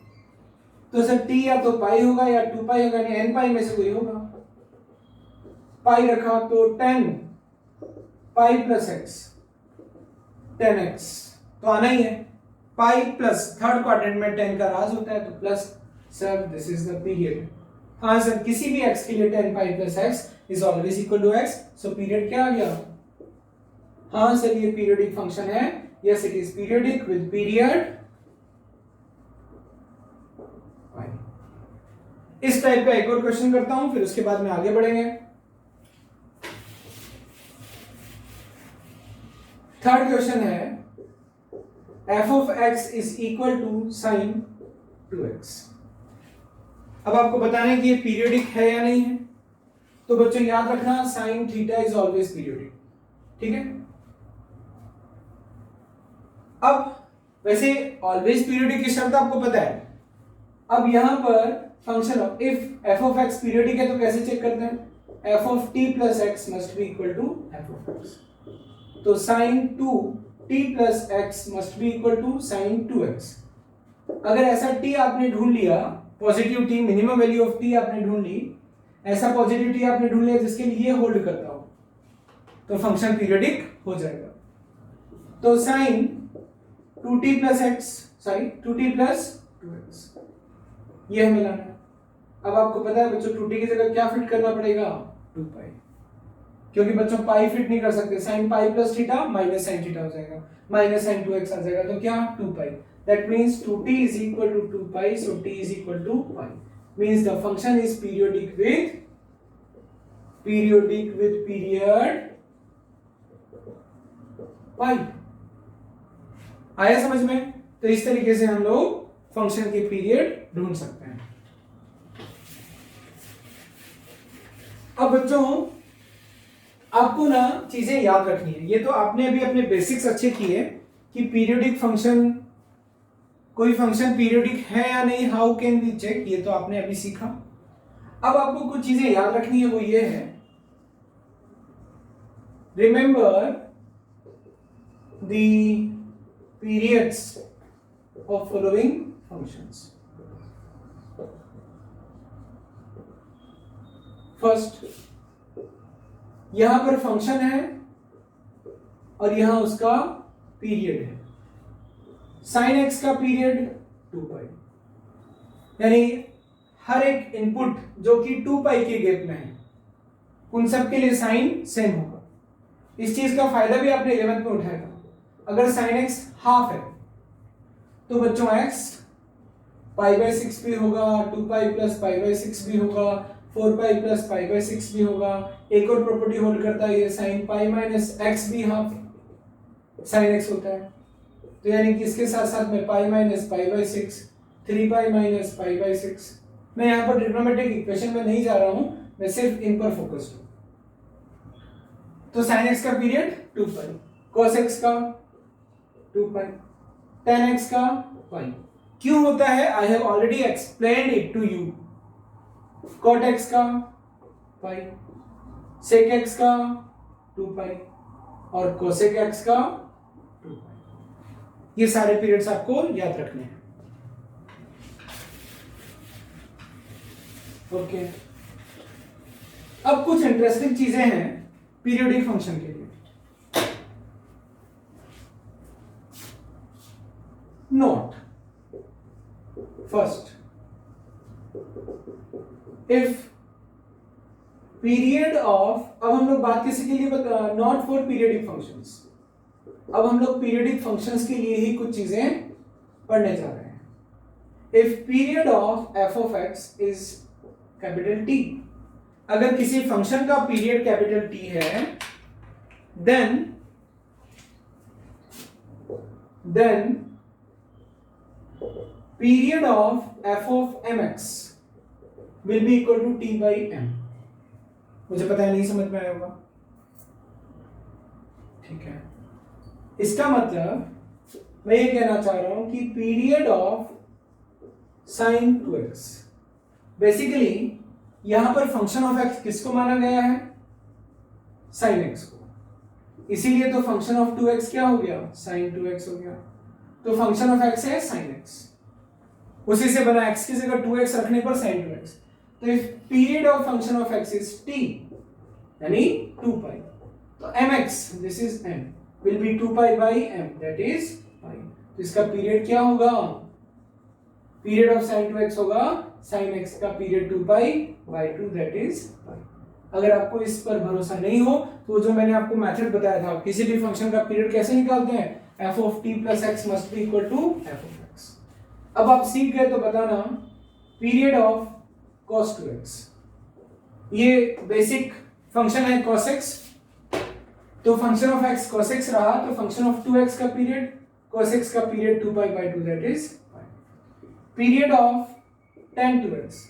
तो सर t या तो पाई होगा या 2 पाई होगा, यानी n पाई में से कोई होगा। पाई रखा तो 10 पाई प्लस x 10x तो आना ही है। पाई प्लस थर्ड क्वाड्रेंट में 10 का राज होता है, तो plus sir this is the period. हाँ सर, किसी भी x के लिए 10 पाई प्लस x is always equal to x, so period क्या आ गया? हाँ सर, ये पीरियोडिक फंक्शन है। Yes, it is periodic with period. इस टाइप का एक और क्वेश्चन करता हूं, फिर उसके बाद में आगे बढ़ेंगे। थर्ड क्वेश्चन है f of x is equal to sine 2x। अब आपको बताना है कि ये पीरियोडिक है या नहीं है। तो बच्चों याद रखना, sine theta is always periodic. ठीक है, अब वैसे ऑलवेज पीरियोडिक की शर्त आपको पता है। अब यहां पर function of if f of x periodic है तो कैसे चेक करते हैं? f of t plus x must be equal to f of x। तो sin 2t plus x must be equal to sin 2x। अगर ऐसा t आपने ढूंढ लिया, positive t, minimum value of t आपने ढूंढ ली, ऐसा पॉजिटिव आपने ढूंढ लिया जिसके लिए ये होल्ड करता हो, तो फंक्शन पीरियोडिक हो जाएगा। तो sine 2t plus x, sorry 2t plus 2x, ये हमें लाना है। अब आपको पता है बच्चों 2t की जगह क्या फिट करना पड़ेगा, 2 पाई, क्योंकि बच्चों पाई फिट नहीं कर सकते, sign pi plus theta minus sine theta हो जाएगा, माइनस साइन 2x आ जाएगा, तो क्या 2 pi, that means 2t is equal to 2 pi, so t is equal to pi, means the function is periodic with period pi। आया समझ में? तो इस तरीके से हम लोग फंक्शन के पीरियड ढूंढ सकते हैं। अब बच्चों आपको ना चीजें याद रखनी है, ये तो आपने अभी अपने बेसिक्स अच्छे किए कि पीरियोडिक फंक्शन, कोई फंक्शन पीरियोडिक है या नहीं, हाउ कैन वी चेक, ये तो आपने अभी सीखा। अब आपको कुछ चीजें याद रखनी है, वो ये है, remember the periods of following functions। First, यहां पर फंक्शन है और यहां उसका पीरियड है। साइन x का पीरियड 2 पाई, यानी हर एक इनपुट जो कि 2 पाई के गैप में है उन सब के लिए साइन सेम होगा। इस चीज का फायदा भी आपने 11th में उठाया था। अगर साइन x हाफ है तो बच्चों x पाई बाई 6 भी होगा, 2 पाई प्लस पाई बाई 6 भी होगा, 4 पाई प्लस पाई बाई 6 भी होगा। एक और प्रॉपर्टी होल्ड करता है ये, साइन पाई माइनस x भी हाफ साइन x होता है, तो यानी कि इसके साथ साथ में pi minus pi by 6, 3 pi minus pi by 6। मैं यहाँ पर ट्रिग्नोमेट्रिक इक्वेशन में नहीं जा रहा हूं, मैं सिर्फ इन पर फोकस्ड हूं। तो साइन x का पीरियड 2 पाई, cos x का 2 पाई, tan x का पाई। क्यों होता है, I have already explained it to you. cot x का पाई, sec x का 2 पाई और cosec x का 2 पाई। ये सारे पीरियड्स आपको याद रखने हैं। ओके, अब कुछ इंटरेस्टिंग चीजें हैं पीरियोडिक फंक्शन के लिए। Note, first, if period of, अब हम लोग बात किसी के लिए नॉट फॉर पीरियडिक फंक्शंस, अब हम लोग पीरियडिक फंक्शंस के लिए ही कुछ चीजें पढ़ने जा रहे हैं। If period of F of x is capital T, अगर किसी फंक्शन का पीरियड कैपिटल टी है, then period of f of mx will be equal to t by m। मुझे पता है नहीं समझ में आया होगा, ठीक है। इसका मतलब मैं ये कहना चाह रहा हूं कि period of sign 2x, basically यहां पर फंक्शन ऑफ x किसको माना गया है, साइन x को, इसीलिए तो फंक्शन ऑफ 2x क्या हो गया, साइन 2x हो गया। तो फंक्शन ऑफ x है साइन x, उसी से बना x की जगह 2x रखने पर sin 2x। तो if period of function of x is t, यानी 2 पाई, तो mx, this is m, will be 2 pi by m, that is pi. तो इसका पीरियड क्या होगा, पीरियड ऑफ sin 2x होगा sin x का period 2 pi by 2, that is pi. अगर आपको इस पर भरोसा नहीं हो तो जो मैंने आपको मेथड बताया था, किसी भी फंक्शन का पीरियड कैसे निकालते हैं, f of t plus x must be equal to f of x। अब आप सीख गए तो बताना, पीरियड ऑफ cos 2x, ये बेसिक फंक्शन है cos x, तो function of x cos x रहा, तो फंक्शन ऑफ 2x का पीरियड cos x का period 2 pi by 2, that is pi. Period of tan 2x,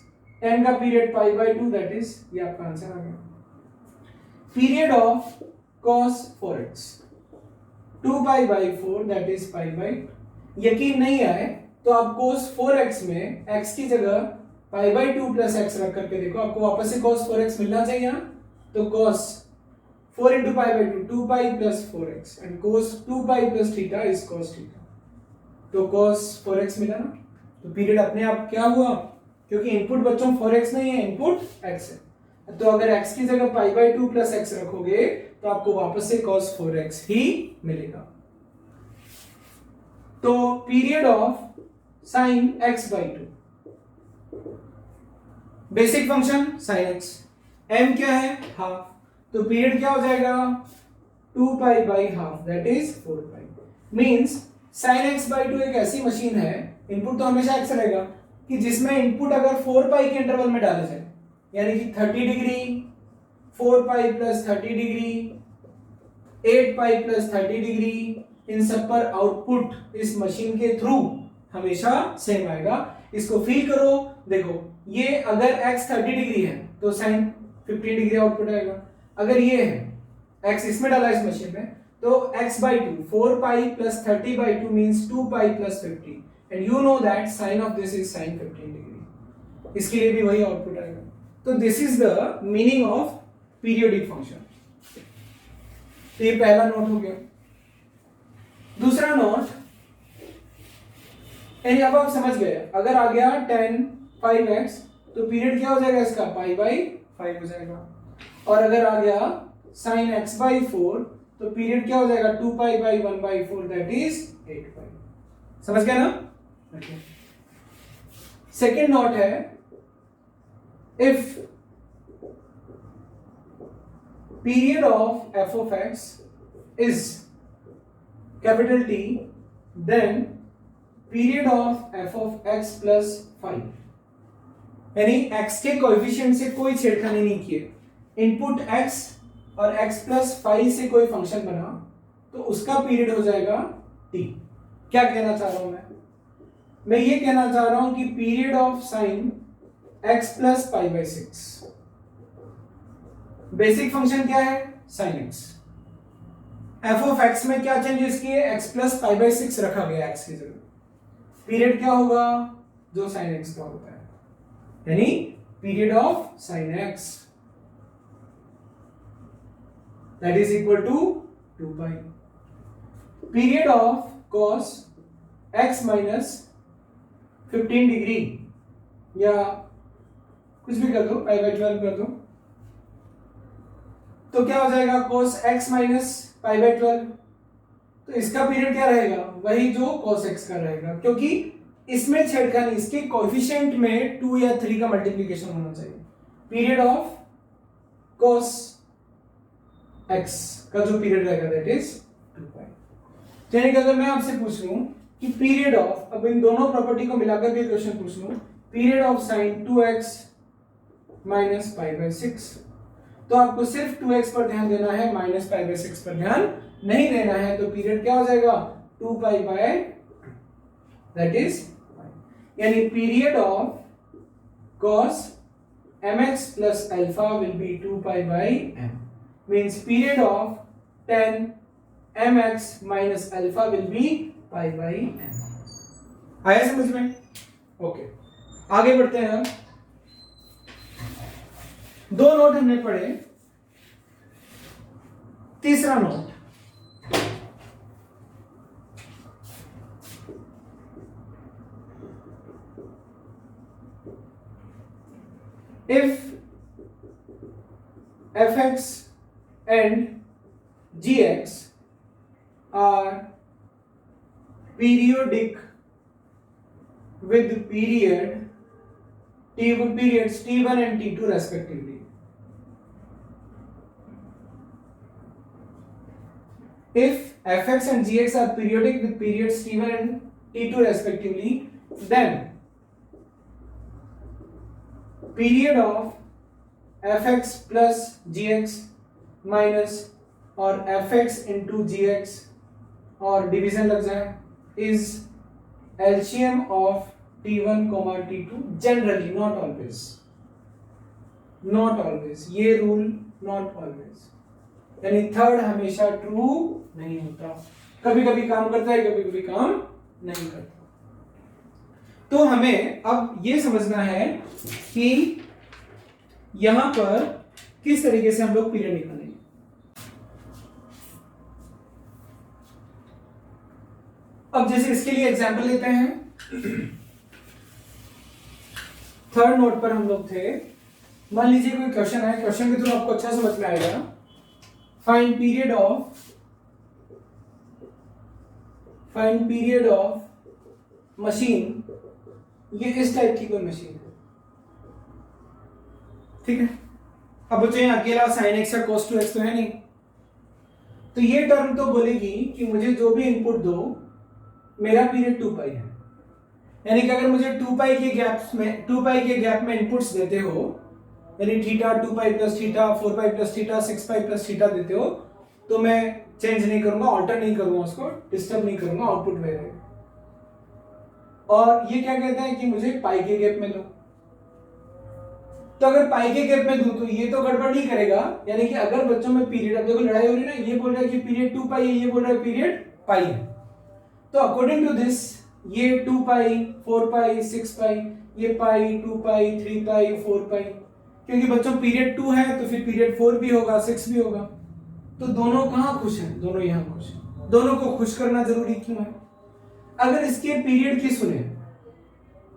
tan का period pi by 2, that is, ये आपका answer आ गया। Period of cos 4x, 2 pi by 4, that is pi by. यकीन नहीं आए तो आप cos 4x में x की जगह पाई बाई 2 प्लस x रख करके देखो, आपको वापस से cos 4x मिलना चाहिए ना। तो cos 4 into pi by 2, 2 pi plus 4x, and cos 2 pi plus theta is cos theta, तो cos 4x मिला ना। तो पीरियड अपने आप क्या हुआ, क्योंकि इनपुट बच्चों 4x नहीं है, इनपुट x है, तो अगर x की जगह π/2 प्लस x रखोगे तो आपको वापस से cos 4x ही मिलेगा। तो period of sin x/2, basic function sin x, m क्या है हाफ, तो पीरियड क्या हो जाएगा 2π/2 that is 4π। Means sin x/2 एक ऐसी मशीन है, इनपुट तो हमेशा x रहेगा, कि जिसमें इनपुट अगर 4π के इंटरवल में डाला जाए, यानी कि 30 degree, 4π plus 30 degree, 8π plus 30 degree, इन सब पर आउटपुट इस मशीन के थ्रू हमेशा सेम आएगा। इसको फील करो, देखो ये अगर x 30 डिग्री है तो sin 15 डिग्री आउटपुट आएगा। अगर ये है x इसमें डाला इस मशीन में, तो x/2 4π plus 30/2 means 2π plus 50, and you know that sine of this is sin 15 degree, इसके लिए भी वही आउटपुट आएगा। तो this is the meaning of periodic function. तो ये पहला नोट हो गया। दूसरा नोट, यानी अब आप समझ गए, अगर आ गया tan 5x तो पीरियड क्या हो जाएगा इसका π/5 हो जाएगा, और अगर आ गया sin x/4 तो पीरियड क्या हो जाएगा 2π/1/4 दैट इज 8π। समझ गए ना? सेकेंड नोट है, if period of f of x is capital T, then period of f of x plus 5, यानी x के कोएफिशिएंट से कोई छेड़खानी नहीं किए, इनपुट x और x प्लस 5 से कोई फंक्शन बना तो उसका पीरियड हो जाएगा t। क्या कहना चाह रहा हूं मैं ये कहना चाह रहा हूं कि period of sine x plus π/6, basic function क्या है sin x, f of x में क्या चेंजेस किए, x प्लस π/6 रखा गया x की जगह, पीरियड क्या होगा जो sin x का होता है, यानी period of sin x that is equal to 2π, period of cos x minus 15 degree, या कुछ भी कर दो π/12 कर दो, तो क्या हो जाएगा cos x माइनस π/12, तो इसका पीरियड क्या रहेगा वही जो cos x का रहेगा, क्योंकि इसमें छेड़खानी, इसके कोएफिशिएंट में 2 या 3 का मल्टीप्लिकेशन होना चाहिए। पीरियड ऑफ cos x का जो पीरियड रहेगा दैट इज 2π। यानी कि अगर मैं आपसे पूछ लूं कि पीरियड ऑफ, अब इन दोनों प्रॉपर्टी को मिलाकर के क्वेश्चन पूछ लूं, period of sin 2x minus π/6, तो आपको सिर्फ 2x पर ध्यान देना है, माइनस π/6 पर ध्यान नहीं देना है, तो पीरियड क्या हो जाएगा 2π/2 दैट इज, यानी period of cos mx plus alpha will be 2π/m, means period of tan mx minus alpha will be π/m। आया समझ में? ओके, आगे बढ़ते हैं हम। दो नोट हमने पढ़े, तीसरा note, if fx and gx are periodic with periods t1 and t2 respectively, if fx and gx are periodic with periods t1 and t2 respectively, then period of fx plus gx minus और fx into gx और division लग जाए is LCM of t1, t2 generally, not always, not always, ये rule not always, यानी third हमेशा true नहीं होता, कभी कभी काम करता है कभी कभी काम नहीं करता। तो हमें अब ये समझना है कि यहां पर किस तरीके से हम लोग पीरियड निकालेंगे। अब जैसे इसके लिए एग्जांपल लेते हैं, थर्ड नोट पर हम लोग थे, मान लीजिए कोई क्वेश्चन है, क्वेश्चन के थ्रू आपको अच्छा समझ में आएगा। फाइंड पीरियड ऑफ मशीन, ये इस टाइप की कोई मशीन है, ठीक है। अब बच्चों यहाँ अकेला साइन एक्स या cos 2x तो है नहीं, तो ये टर्म तो बोलेगी कि मुझे जो भी इनपुट दो मेरा पीरियड 2 पाई है, यानी कि अगर मुझे 2 पाई के गैप में इनपुट्स देते हो, यानी theta 2 pi plus theta 4 pi plus theta 6 pi plus theta देते हो, तो मैं चेंज नहीं करूंगा, ऑल्टर नहीं करूंगा, उसको डिस्टर्ब नहीं करूंगा, आउटपुट में रहेगा। और ये क्या कहता है कि मुझे पाई के गैप में दो, तो अगर पाई के गैप में दूं तो ये तो गड़बड़ नहीं करेगा, यानी कि अगर बच्चों में पीरियड, अब देखो लड़ाई हो रही है ना, ये बोल रहा है कि पीरियड 2 पाई है, ये बोल रहा है पीरियड पाई है, तो अकॉर्डिंग टू दिस ये 2 पाई 4 पाई 6 पाई, ये पाई 2 पाई 3 पाई 4 पाई, क्योंकि बच्चों पीरियड 2 है तो फिर पीरियड 4 भी होगा 6 भी होगा, तो दोनों कहां खुश हैं, दोनों यहां खुश हैं, दोनों को खुश करना जरूरी क्यों है। अगर इसके पीरियड की सुने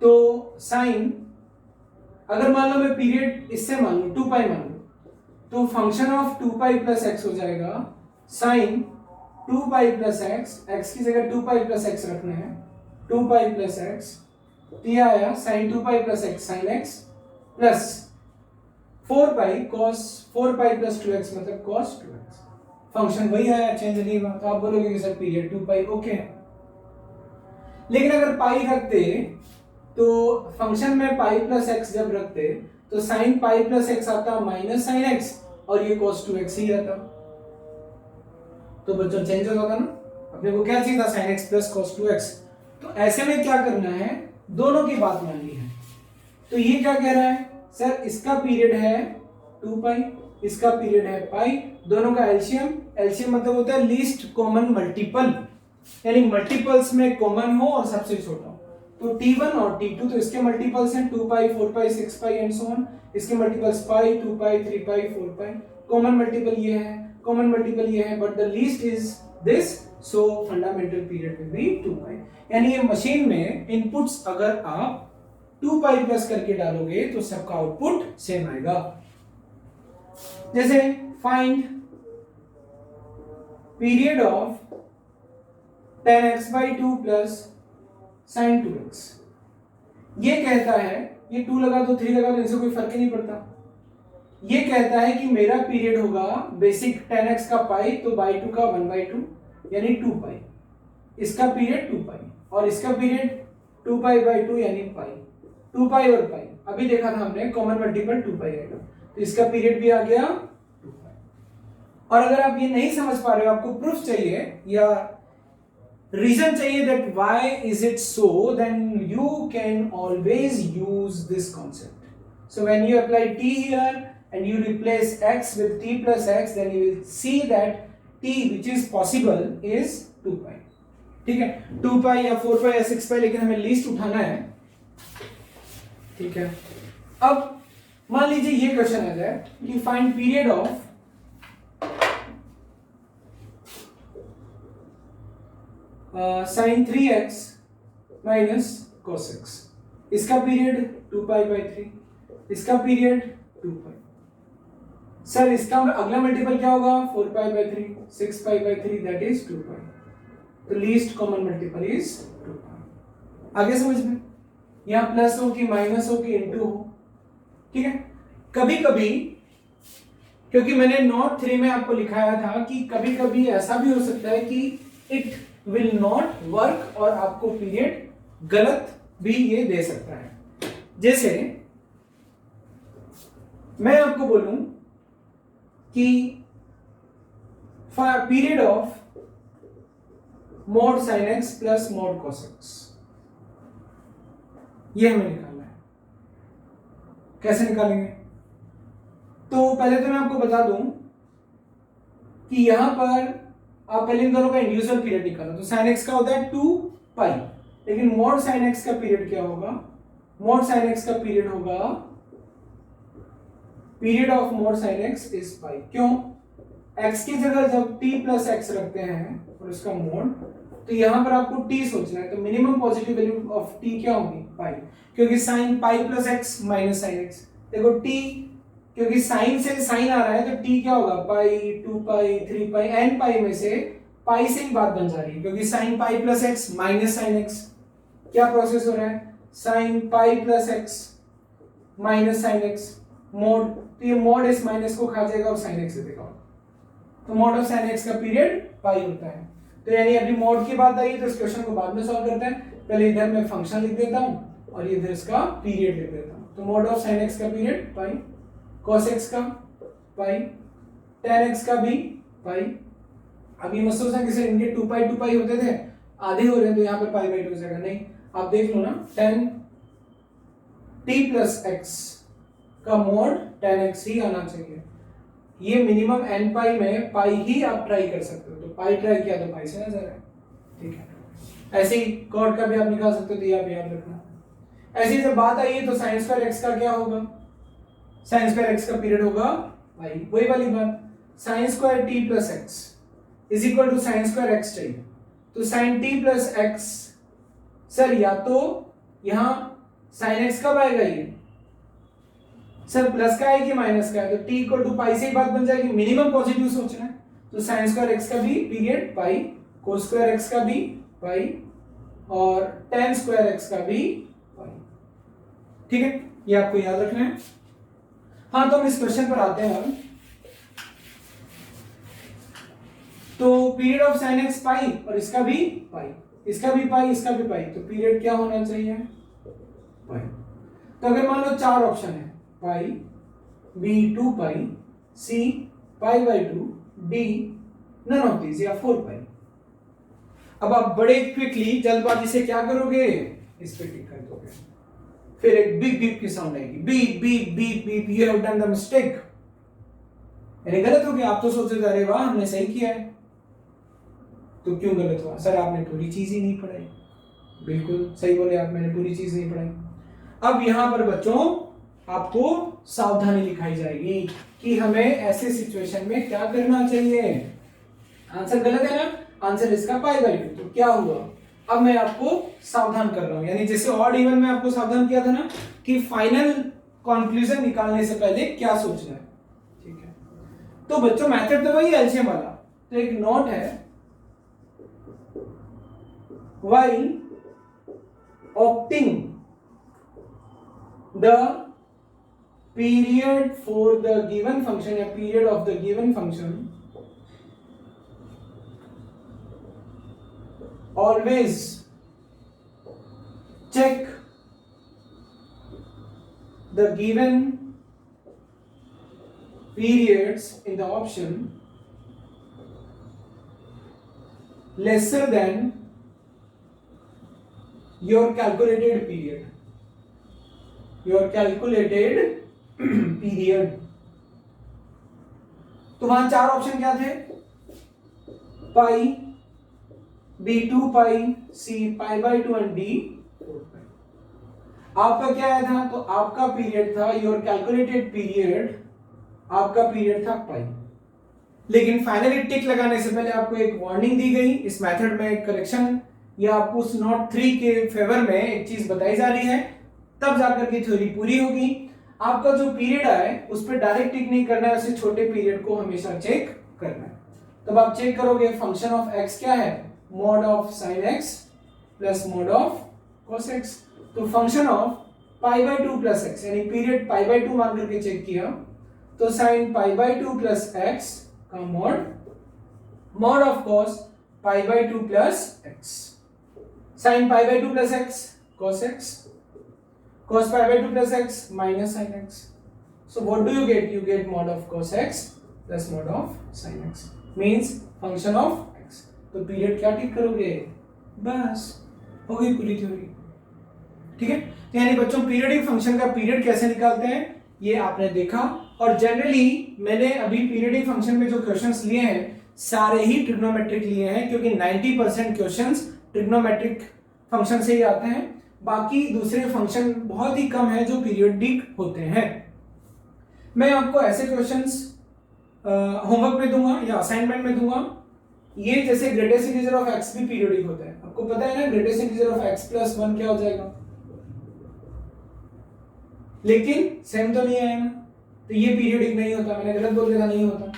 तो साइन, अगर मान लो मैं पीरियड इससे मान लूं 2 पाई मान लूं, तो function of 2 pi plus x हो जाएगा sine 2 pi plus x, x की जगह 2 पाई प्लस एक्स रखना है, 2 पाई प्लस एक्स, तो यह आया sine 2 pi plus x sine x plus 4 pi cos 4 pi plus 2x मतलब cos 2x, फंक्शन वही आया, चेंज नहीं हुआ, तो आप बोलोगे कि सर पीरियड 2 पाई ओके है। लेकिन अगर पाई रखते तो फंक्शन में पाई प्लस एक्स जब रखते तो साइन पाई प्लस एक्स आता माइनस साइन एक्स और ये cos 2x ही रहता, तो बच्चों चेंज हो जाता ना, अपने को क्या चाहिए था sign x plus cos 2x, तो ऐसे में क्या करना है, दोनों की बात माननी है। तो ये क्या कह रहा है सर, इसका पीरियड है 2 पाई, इसका पीरियड है पाई, दोनों का एलसीएम, एलसीएम मतलब होता है लीस्ट कॉमन मल्टीपल, यानी मल्टीपल्स में कॉमन हो और सबसे छोटा हो, तो T1 और T2 तो इसके मल्टीपल्स हैं 2 पाई 4 पाई 6 पाई एंड सो ऑन, इसके मल्टीपल्स पाई 2 पाई 3 पाई 4 पाई, कॉमन मल्टीपल ये है, कॉमन मल्टीपल ये है, but the least is this, so fundamental period will be 2 पाई। यानी ये मशीन में इनपुट्स अगर आप 2 पाई प्लस करके डालोगे तो सबका आउटपुट सेम आएगा। जैसे find period of tan x by 2 plus sin 2x, ये कहता है, ये 2 लगा दो 3 लगा दो, इनसे कोई फर्क ही नहीं पड़ता, ये कहता है कि मेरा पीरियड होगा बेसिक tan x का पाई तो बाई 2 का 1/2 यानी 2 पाई, इसका पीरियड 2 पाई और इसका पीरियड 2 पाई बाई 2 यानी पाई, 2 पाई और पाई, अभी देखा था हमने कॉमन मल्टीपल 2 पाई आएगा, तो इसका पीरियड भी आ गया 2 पाई। और अगर आप ये नहीं समझ पा रहे हो, आपको प्रूफ चाहिए या रीजन चाहिए that why is it so, then you can always use this concept. So when you apply t here and you replace x with t plus x, then you will see that t which is possible is 2 pi, ठीक है, 2 पाई या 4 पाई या 6 पाई, लेकिन हमें least उठाना है, ठीक है। अब मान लीजिए ये क्वेश्चन है दैट कि find period of sin 3x minus cos x, इसका पीरियड 2 पाई बाई 3, इसका पीरियड 2 पाई, सर इसका अगला मल्टीपल क्या होगा 4 pi by 3, 6 pi by 3 that is 2 pi, तो लीस्ट कॉमन मल्टीपल इज 2 पाई। आगे समझ में, यहां प्लस हो कि माइनस हो कि इनटू हो, ठीक है। कभी कभी, क्योंकि मैंने नोट 3 में आपको लिखाया था कि कभी कभी ऐसा भी हो सकता है कि इट विल नॉट वर्क और आपको पीरियड गलत भी ये दे सकता है। जैसे मैं आपको बोलूं कि period of mod sine x plus mode cos x, ये हमें निकालना है, कैसे निकालेंगे, तो पहले तो मैं आपको बता दूं कि यहां पर आप पहले इन दोनों का इंडिविजुअल पीरियड निकालो, तो साइन एक्स का होता है 2 पाई, लेकिन मोड साइन एक्स का पीरियड क्या होगा, मोड साइन एक्स का पीरियड होगा, period of mod sine x is pi, क्यों, एक्स की जगह जब t प्लस एक्स रखते हैं और उसका मोड, तो यहां पर आपको t सोचना है, तो minimum positive value of t क्या होगी पाई, क्योंकि sign pi plus x minus sine x, देखो t क्योंकि साइन से साइन आ रहा है तो टी क्या होगा, पाई, 2 पाई, 3 पाई, एन पाई में से पाई से ही बात बन जा रही है, क्योंकि sign pi plus x minus sine x, क्या प्रोसेस हो रहा है, sign pi plus x minus sine x, mode, तो ये मोड इस माइनस को खा जाएगा और साइन एक्स से देगा, तो मोड ऑफ साइन एक्स का पीरियड पाई होता है। तो यानी अभी मोड की बात आई तो इस क्वेश्चन को बाद में सॉल्व करते हैं, पहले इधर मैं फंक्शन लिख देता हूं और इधर इसका पीरियड लिख देता हूं। तो मोड ऑफ साइन एक्स का पीरियड पाई, cos x का पाई, tan x का भी पाई। अब ये मत सोचना कि सर इनके 2 पाई होते थे, आधे हो रहे हैं तो यहाँ पर पाई बाई 2 हो जाएगा, नहीं, आप देख लो ना, tan t प्लस एक्स का मोड tan x ही आना चाहिए। ये मिनिमम n पाई में पाई ही आप ट्राई कर सकते हो, तो पाई ट्राई किया तो पाई से नजर है, ठीक है। ऐसे ही कॉट का भी आप निकाल सकते हो, तो ये आप याद रखना। ऐसी जब बात आई है तो साइन स्क्वायर x का क्या होगा, साइन स्क्वायर x का पीरियड होगा पाई, वही वाली बात, sine square t plus x is equal to sine square x चाहिए, तो sine t plus x, sir या तो यहां साइन x कब आएगा, ये सर प्लस का है कि माइनस का है, तो t इक्वल टू पाई से ही बात बन जाएगी, मिनिमम पॉजिटिव सोचना है, तो साइन स्क्वायर x का भी पीरियड पाई, कोस स्क्वायर x का भी पाई और tan स्क्वायर x का भी पाई, ठीक है, ये आपको याद रखना है। हाँ, तो हम इस क्वेश्चन पर आते हैं। तो पीरियड ऑफ साइन एक्स पाई और इसका भी पाई, इसका भी पाई, इसका भी पाई, तो पीरियड क्या होना चाहिए, पाई। तो अगर मान लो 4 ऑप्शन है, pi, B 2 pi, C pi by 2, D none of these या 4 पाई। अब आप बड़े क्विकली जल्दबाजी से क्या करोगे, इस पे टिक कर दोगे, फिर एक बीप बीप की साउंड आएगी, beep beep beep beep, you have done the mistake, यानी गलत हो गया। आप तो सोचते थे अरे वाह हमने सही किया है, तो क्यों गलत हुआ, सर आपने पूरी चीज ही नहीं पढ़ाई। बिल्कुल सही बोले आप, मैंने पूरी चीज नहीं पढ़ाई। अब यहां पर बच्चों आपको सावधानी लिखाई जाएगी कि हमें ऐसे सिचुएशन में क्या करना चाहिए। आंसर गलत है ना, आंसर इसका पाई बाई 2, तो क्या हुआ, अब मैं आपको सावधान कर रहा हूं, यानी जैसे ऑड इवन में आपको सावधान किया था ना कि फाइनल कंक्लूजन निकालने से पहले क्या सोचना है, ठीक है। तो बच्चों मेथड तो वही एलसीएम वाला, तो एक नोट है, while opting the period for the given function या period of the given function, always check the given periods in the option lesser than your calculated period, your calculated period। तो वहां 4 option क्या थे, pi, B 2 pi, C pi by 2 and D 4 pi. आपका क्या आया था, तो आपका पीरियड था, योर कैलकुलेटेड पीरियड, आपका पीरियड था पाई। लेकिन फाइनली टिक लगाने से पहले आपको एक वार्निंग दी गई, इस मेथड में एक करेक्शन या आपको उस नोट 3 के फेवर में एक चीज बताई जा रही है, तब जाकर के थ्योरी पूरी होगी। आपका जो पीरियड आए उस पर डायरेक्ट टिक नहीं करना है, उसे छोटे पीरियड को हमेशा चेक करना है। तब आप चेक करोगे फंक्शन ऑफ एक्स क्या है, mod of sine x plus mod of cos x. तो function of pi by 2 plus x, यानी पीरियड पाई बाई 2 मान करके चेक किया, तो sine pi by 2 plus x का mod of cos pi by 2 plus x, sin pi by 2 plus x cos x, cos pi by 2 plus x minus sin x. So what do you get? You get mod of cos x plus mod of sin x, means function of x. तो period क्या ठीक करोगे, बस हो गई पूरी theory, ठीक है। तो यानी बच्चों पीरियडिक फंक्शन का पीरियड कैसे निकालते हैं ये आपने देखा, और जनरली मैंने अभी पीरियडिक फंक्शन में जो क्वेश्चंस लिए हैं सारे ही ट्रिग्नोमेट्रिक लिए हैं, क्योंकि 90% क्वेश्चंस ट्रिग्नोमेट्रिक फंक्शन से ही आते हैं, बाकी दूसरे फंक्शन बहुत ही कम है जो पीरियडिक होते हैं। मैं आपको ऐसे क्वेश्चंस होमवर्क में दूंगा या असाइनमेंट में दूंगा, ये जैसे ग्रेटेस्ट इंटीजर ऑफ एक्स भी पीरियडिक होता है, आपको पता है ना, greatest integer of x plus 1 क्या हो जाएगा, लेकिन सेम तो नहीं आएगा, तो ये पीरियोडिक नहीं होता, मैंने गलत बोल दिया, नहीं होता।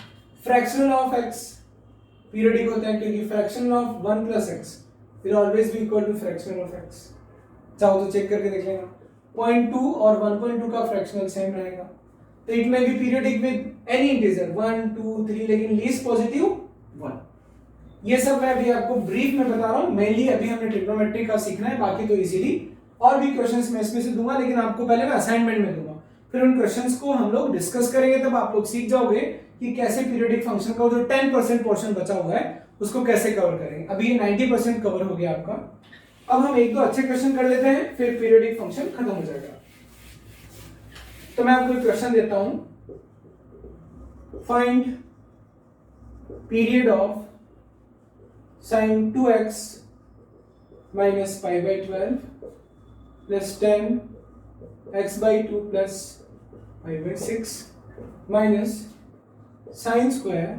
फ्रैक्शनल ऑफ x पीरियोडिक होता है क्योंकि fractional of 1 plus x will always be equal to fractional of x। चाहो तो चेक करके देख लेना, 0.2 और 1.2 का फ्रैक्शनल सेम रहेगा। तो it may be periodic with any integer 1 2 3, लेकिन लीस्ट पॉजिटिव 1। ये सब मैं अभी आपको ब्रीफ में बता रहा हूं, मेनली अभी हमने ट्रिग्नोमेट्री का सीखना है, बाकी तो इजीली और भी क्वेश्चंस मैं इसमें से दूंगा, लेकिन आपको पहले मैं असाइनमेंट में दूंगा, फिर उन क्वेश्चंस को हम लोग डिस्कस करेंगे, तब आप लोग सीख जाओगे कि कैसे पीरियोडिक फंक्शन का जो 10% पोर्शन बचा हुआ है उसको कैसे कवर करेंगे। अभी ये 90% कवर हो गया आपका। अब हम एक दो अच्छे क्वेश्चन कर लेते हैं, फिर पीरियोडिक फंक्शन खत्म हो जाएगा। तो मैं आपको एक क्वेश्चन देता हूं, find period of sin 2x minus pi by 12 plus 10 x by 2 plus pi by 6 minus sin square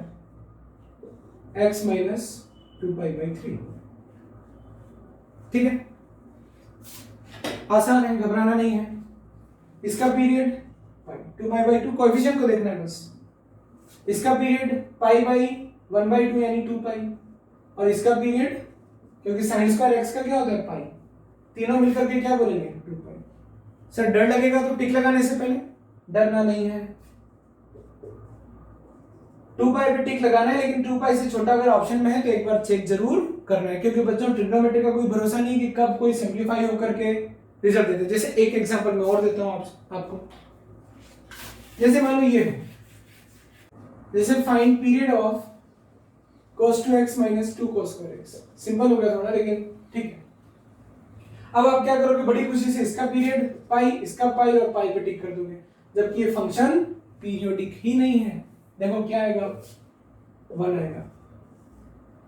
x minus 2 pi by 3। ठीक है, आसान है, घबराना नहीं है। इसका पीरियड 2 pi by 2, कोएफिशिएंट को देखना है बस। इसका पीरियड पाई बाई 1/2 यानी 2 पाई, और इसका पीरियड क्योंकि साइन स्क्वायर x का क्या होता है पाई, तीनों मिलकर के क्या बोलेंगे 2 पाई। सर डर लगेगा तो टिक लगाने से पहले, डरना नहीं है, 2 पाई पे टिक लगाना है, लेकिन 2 पाई से छोटा अगर ऑप्शन में है तो एक बार चेक जरूर करना है, क्योंकि बच्चों ट्रिग्नोमेट्री का कोई भरोसा नहीं कि कब कोई सिंप्लीफाई होकर के रिजल्ट देते। जैसे एक एग्जांपल मैं और देता हूं आपको, जैसे मान लो ये है, जैसे find period of cos 2x minus 2 cos square x। Simple हो गया थोड़ा, लेकिन ठीक है। अब आप क्या करोगे, बड़ी खुशी से इसका पीरियड पाई, इसका पाई और पाई पे टिक कर दोगे, जबकि ये फंक्शन पीरियोडिक ही नहीं है। देखो क्या आएगा, 1 आएगा।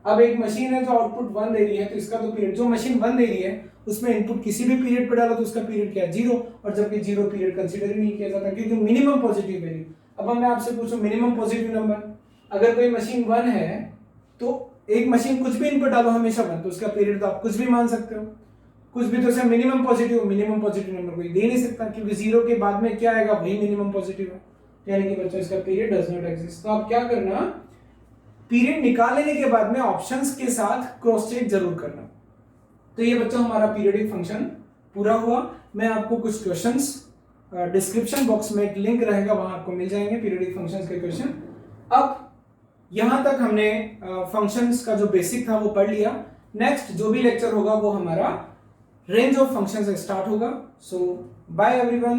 अब एक मशीन है जो आउटपुट 1 दे रही है, तो इसका तो पीरियड, जो मशीन 1 दे रही है उसमें इनपुट किसी भी पीरियड पे डालो तो उसका पीरियड क्या है 0, और जबकि 0 पीरियड कंसीडर ही नहीं किया जाता क्योंकि मिनिमम पॉजिटिव वैल्यू। अब मैं आपसे पूछूं मिनिमम पॉजिटिव नंबर, अगर कोई मशीन 1 है तो एक मशीन कुछ भी इनपुट डालो हमेशा 1, तो उसका पीरियड तो आप कुछ भी मान सकते हो, कुछ भी। तो मिनिमम पॉजिटिव नंबर कोई दे नहीं सकता क्योंकि 0 के बाद में क्या आएगा वही मिनिमम पॉजिटिव है, यानी कि बच्चों इसका पीरियड डज नॉट एग्जिस्ट। तो आप क्या करना, पीरियड निकाल लेने के बाद में ऑप्शंस के साथ क्रॉस चेक जरूर करना। तो ये बच्चों हमारा पीरियडिक फंक्शन पूरा हुआ। मैं आपको कुछ क्वेश्चंस डिस्क्रिप्शन बॉक्स में एक लिंक रहेगा, वहां आपको मिल जाएंगे पीरियडिक फंक्शंस के क्वेश्चन। अब यहां तक हमने फंक्शंस का जो बेसिक था वो पढ़ लिया। नेक्स्ट जो भी लेक्चर होगा वो हमारा रेंज ऑफ फंक्शंस से स्टार्ट होगा। सो बाय एवरीवन।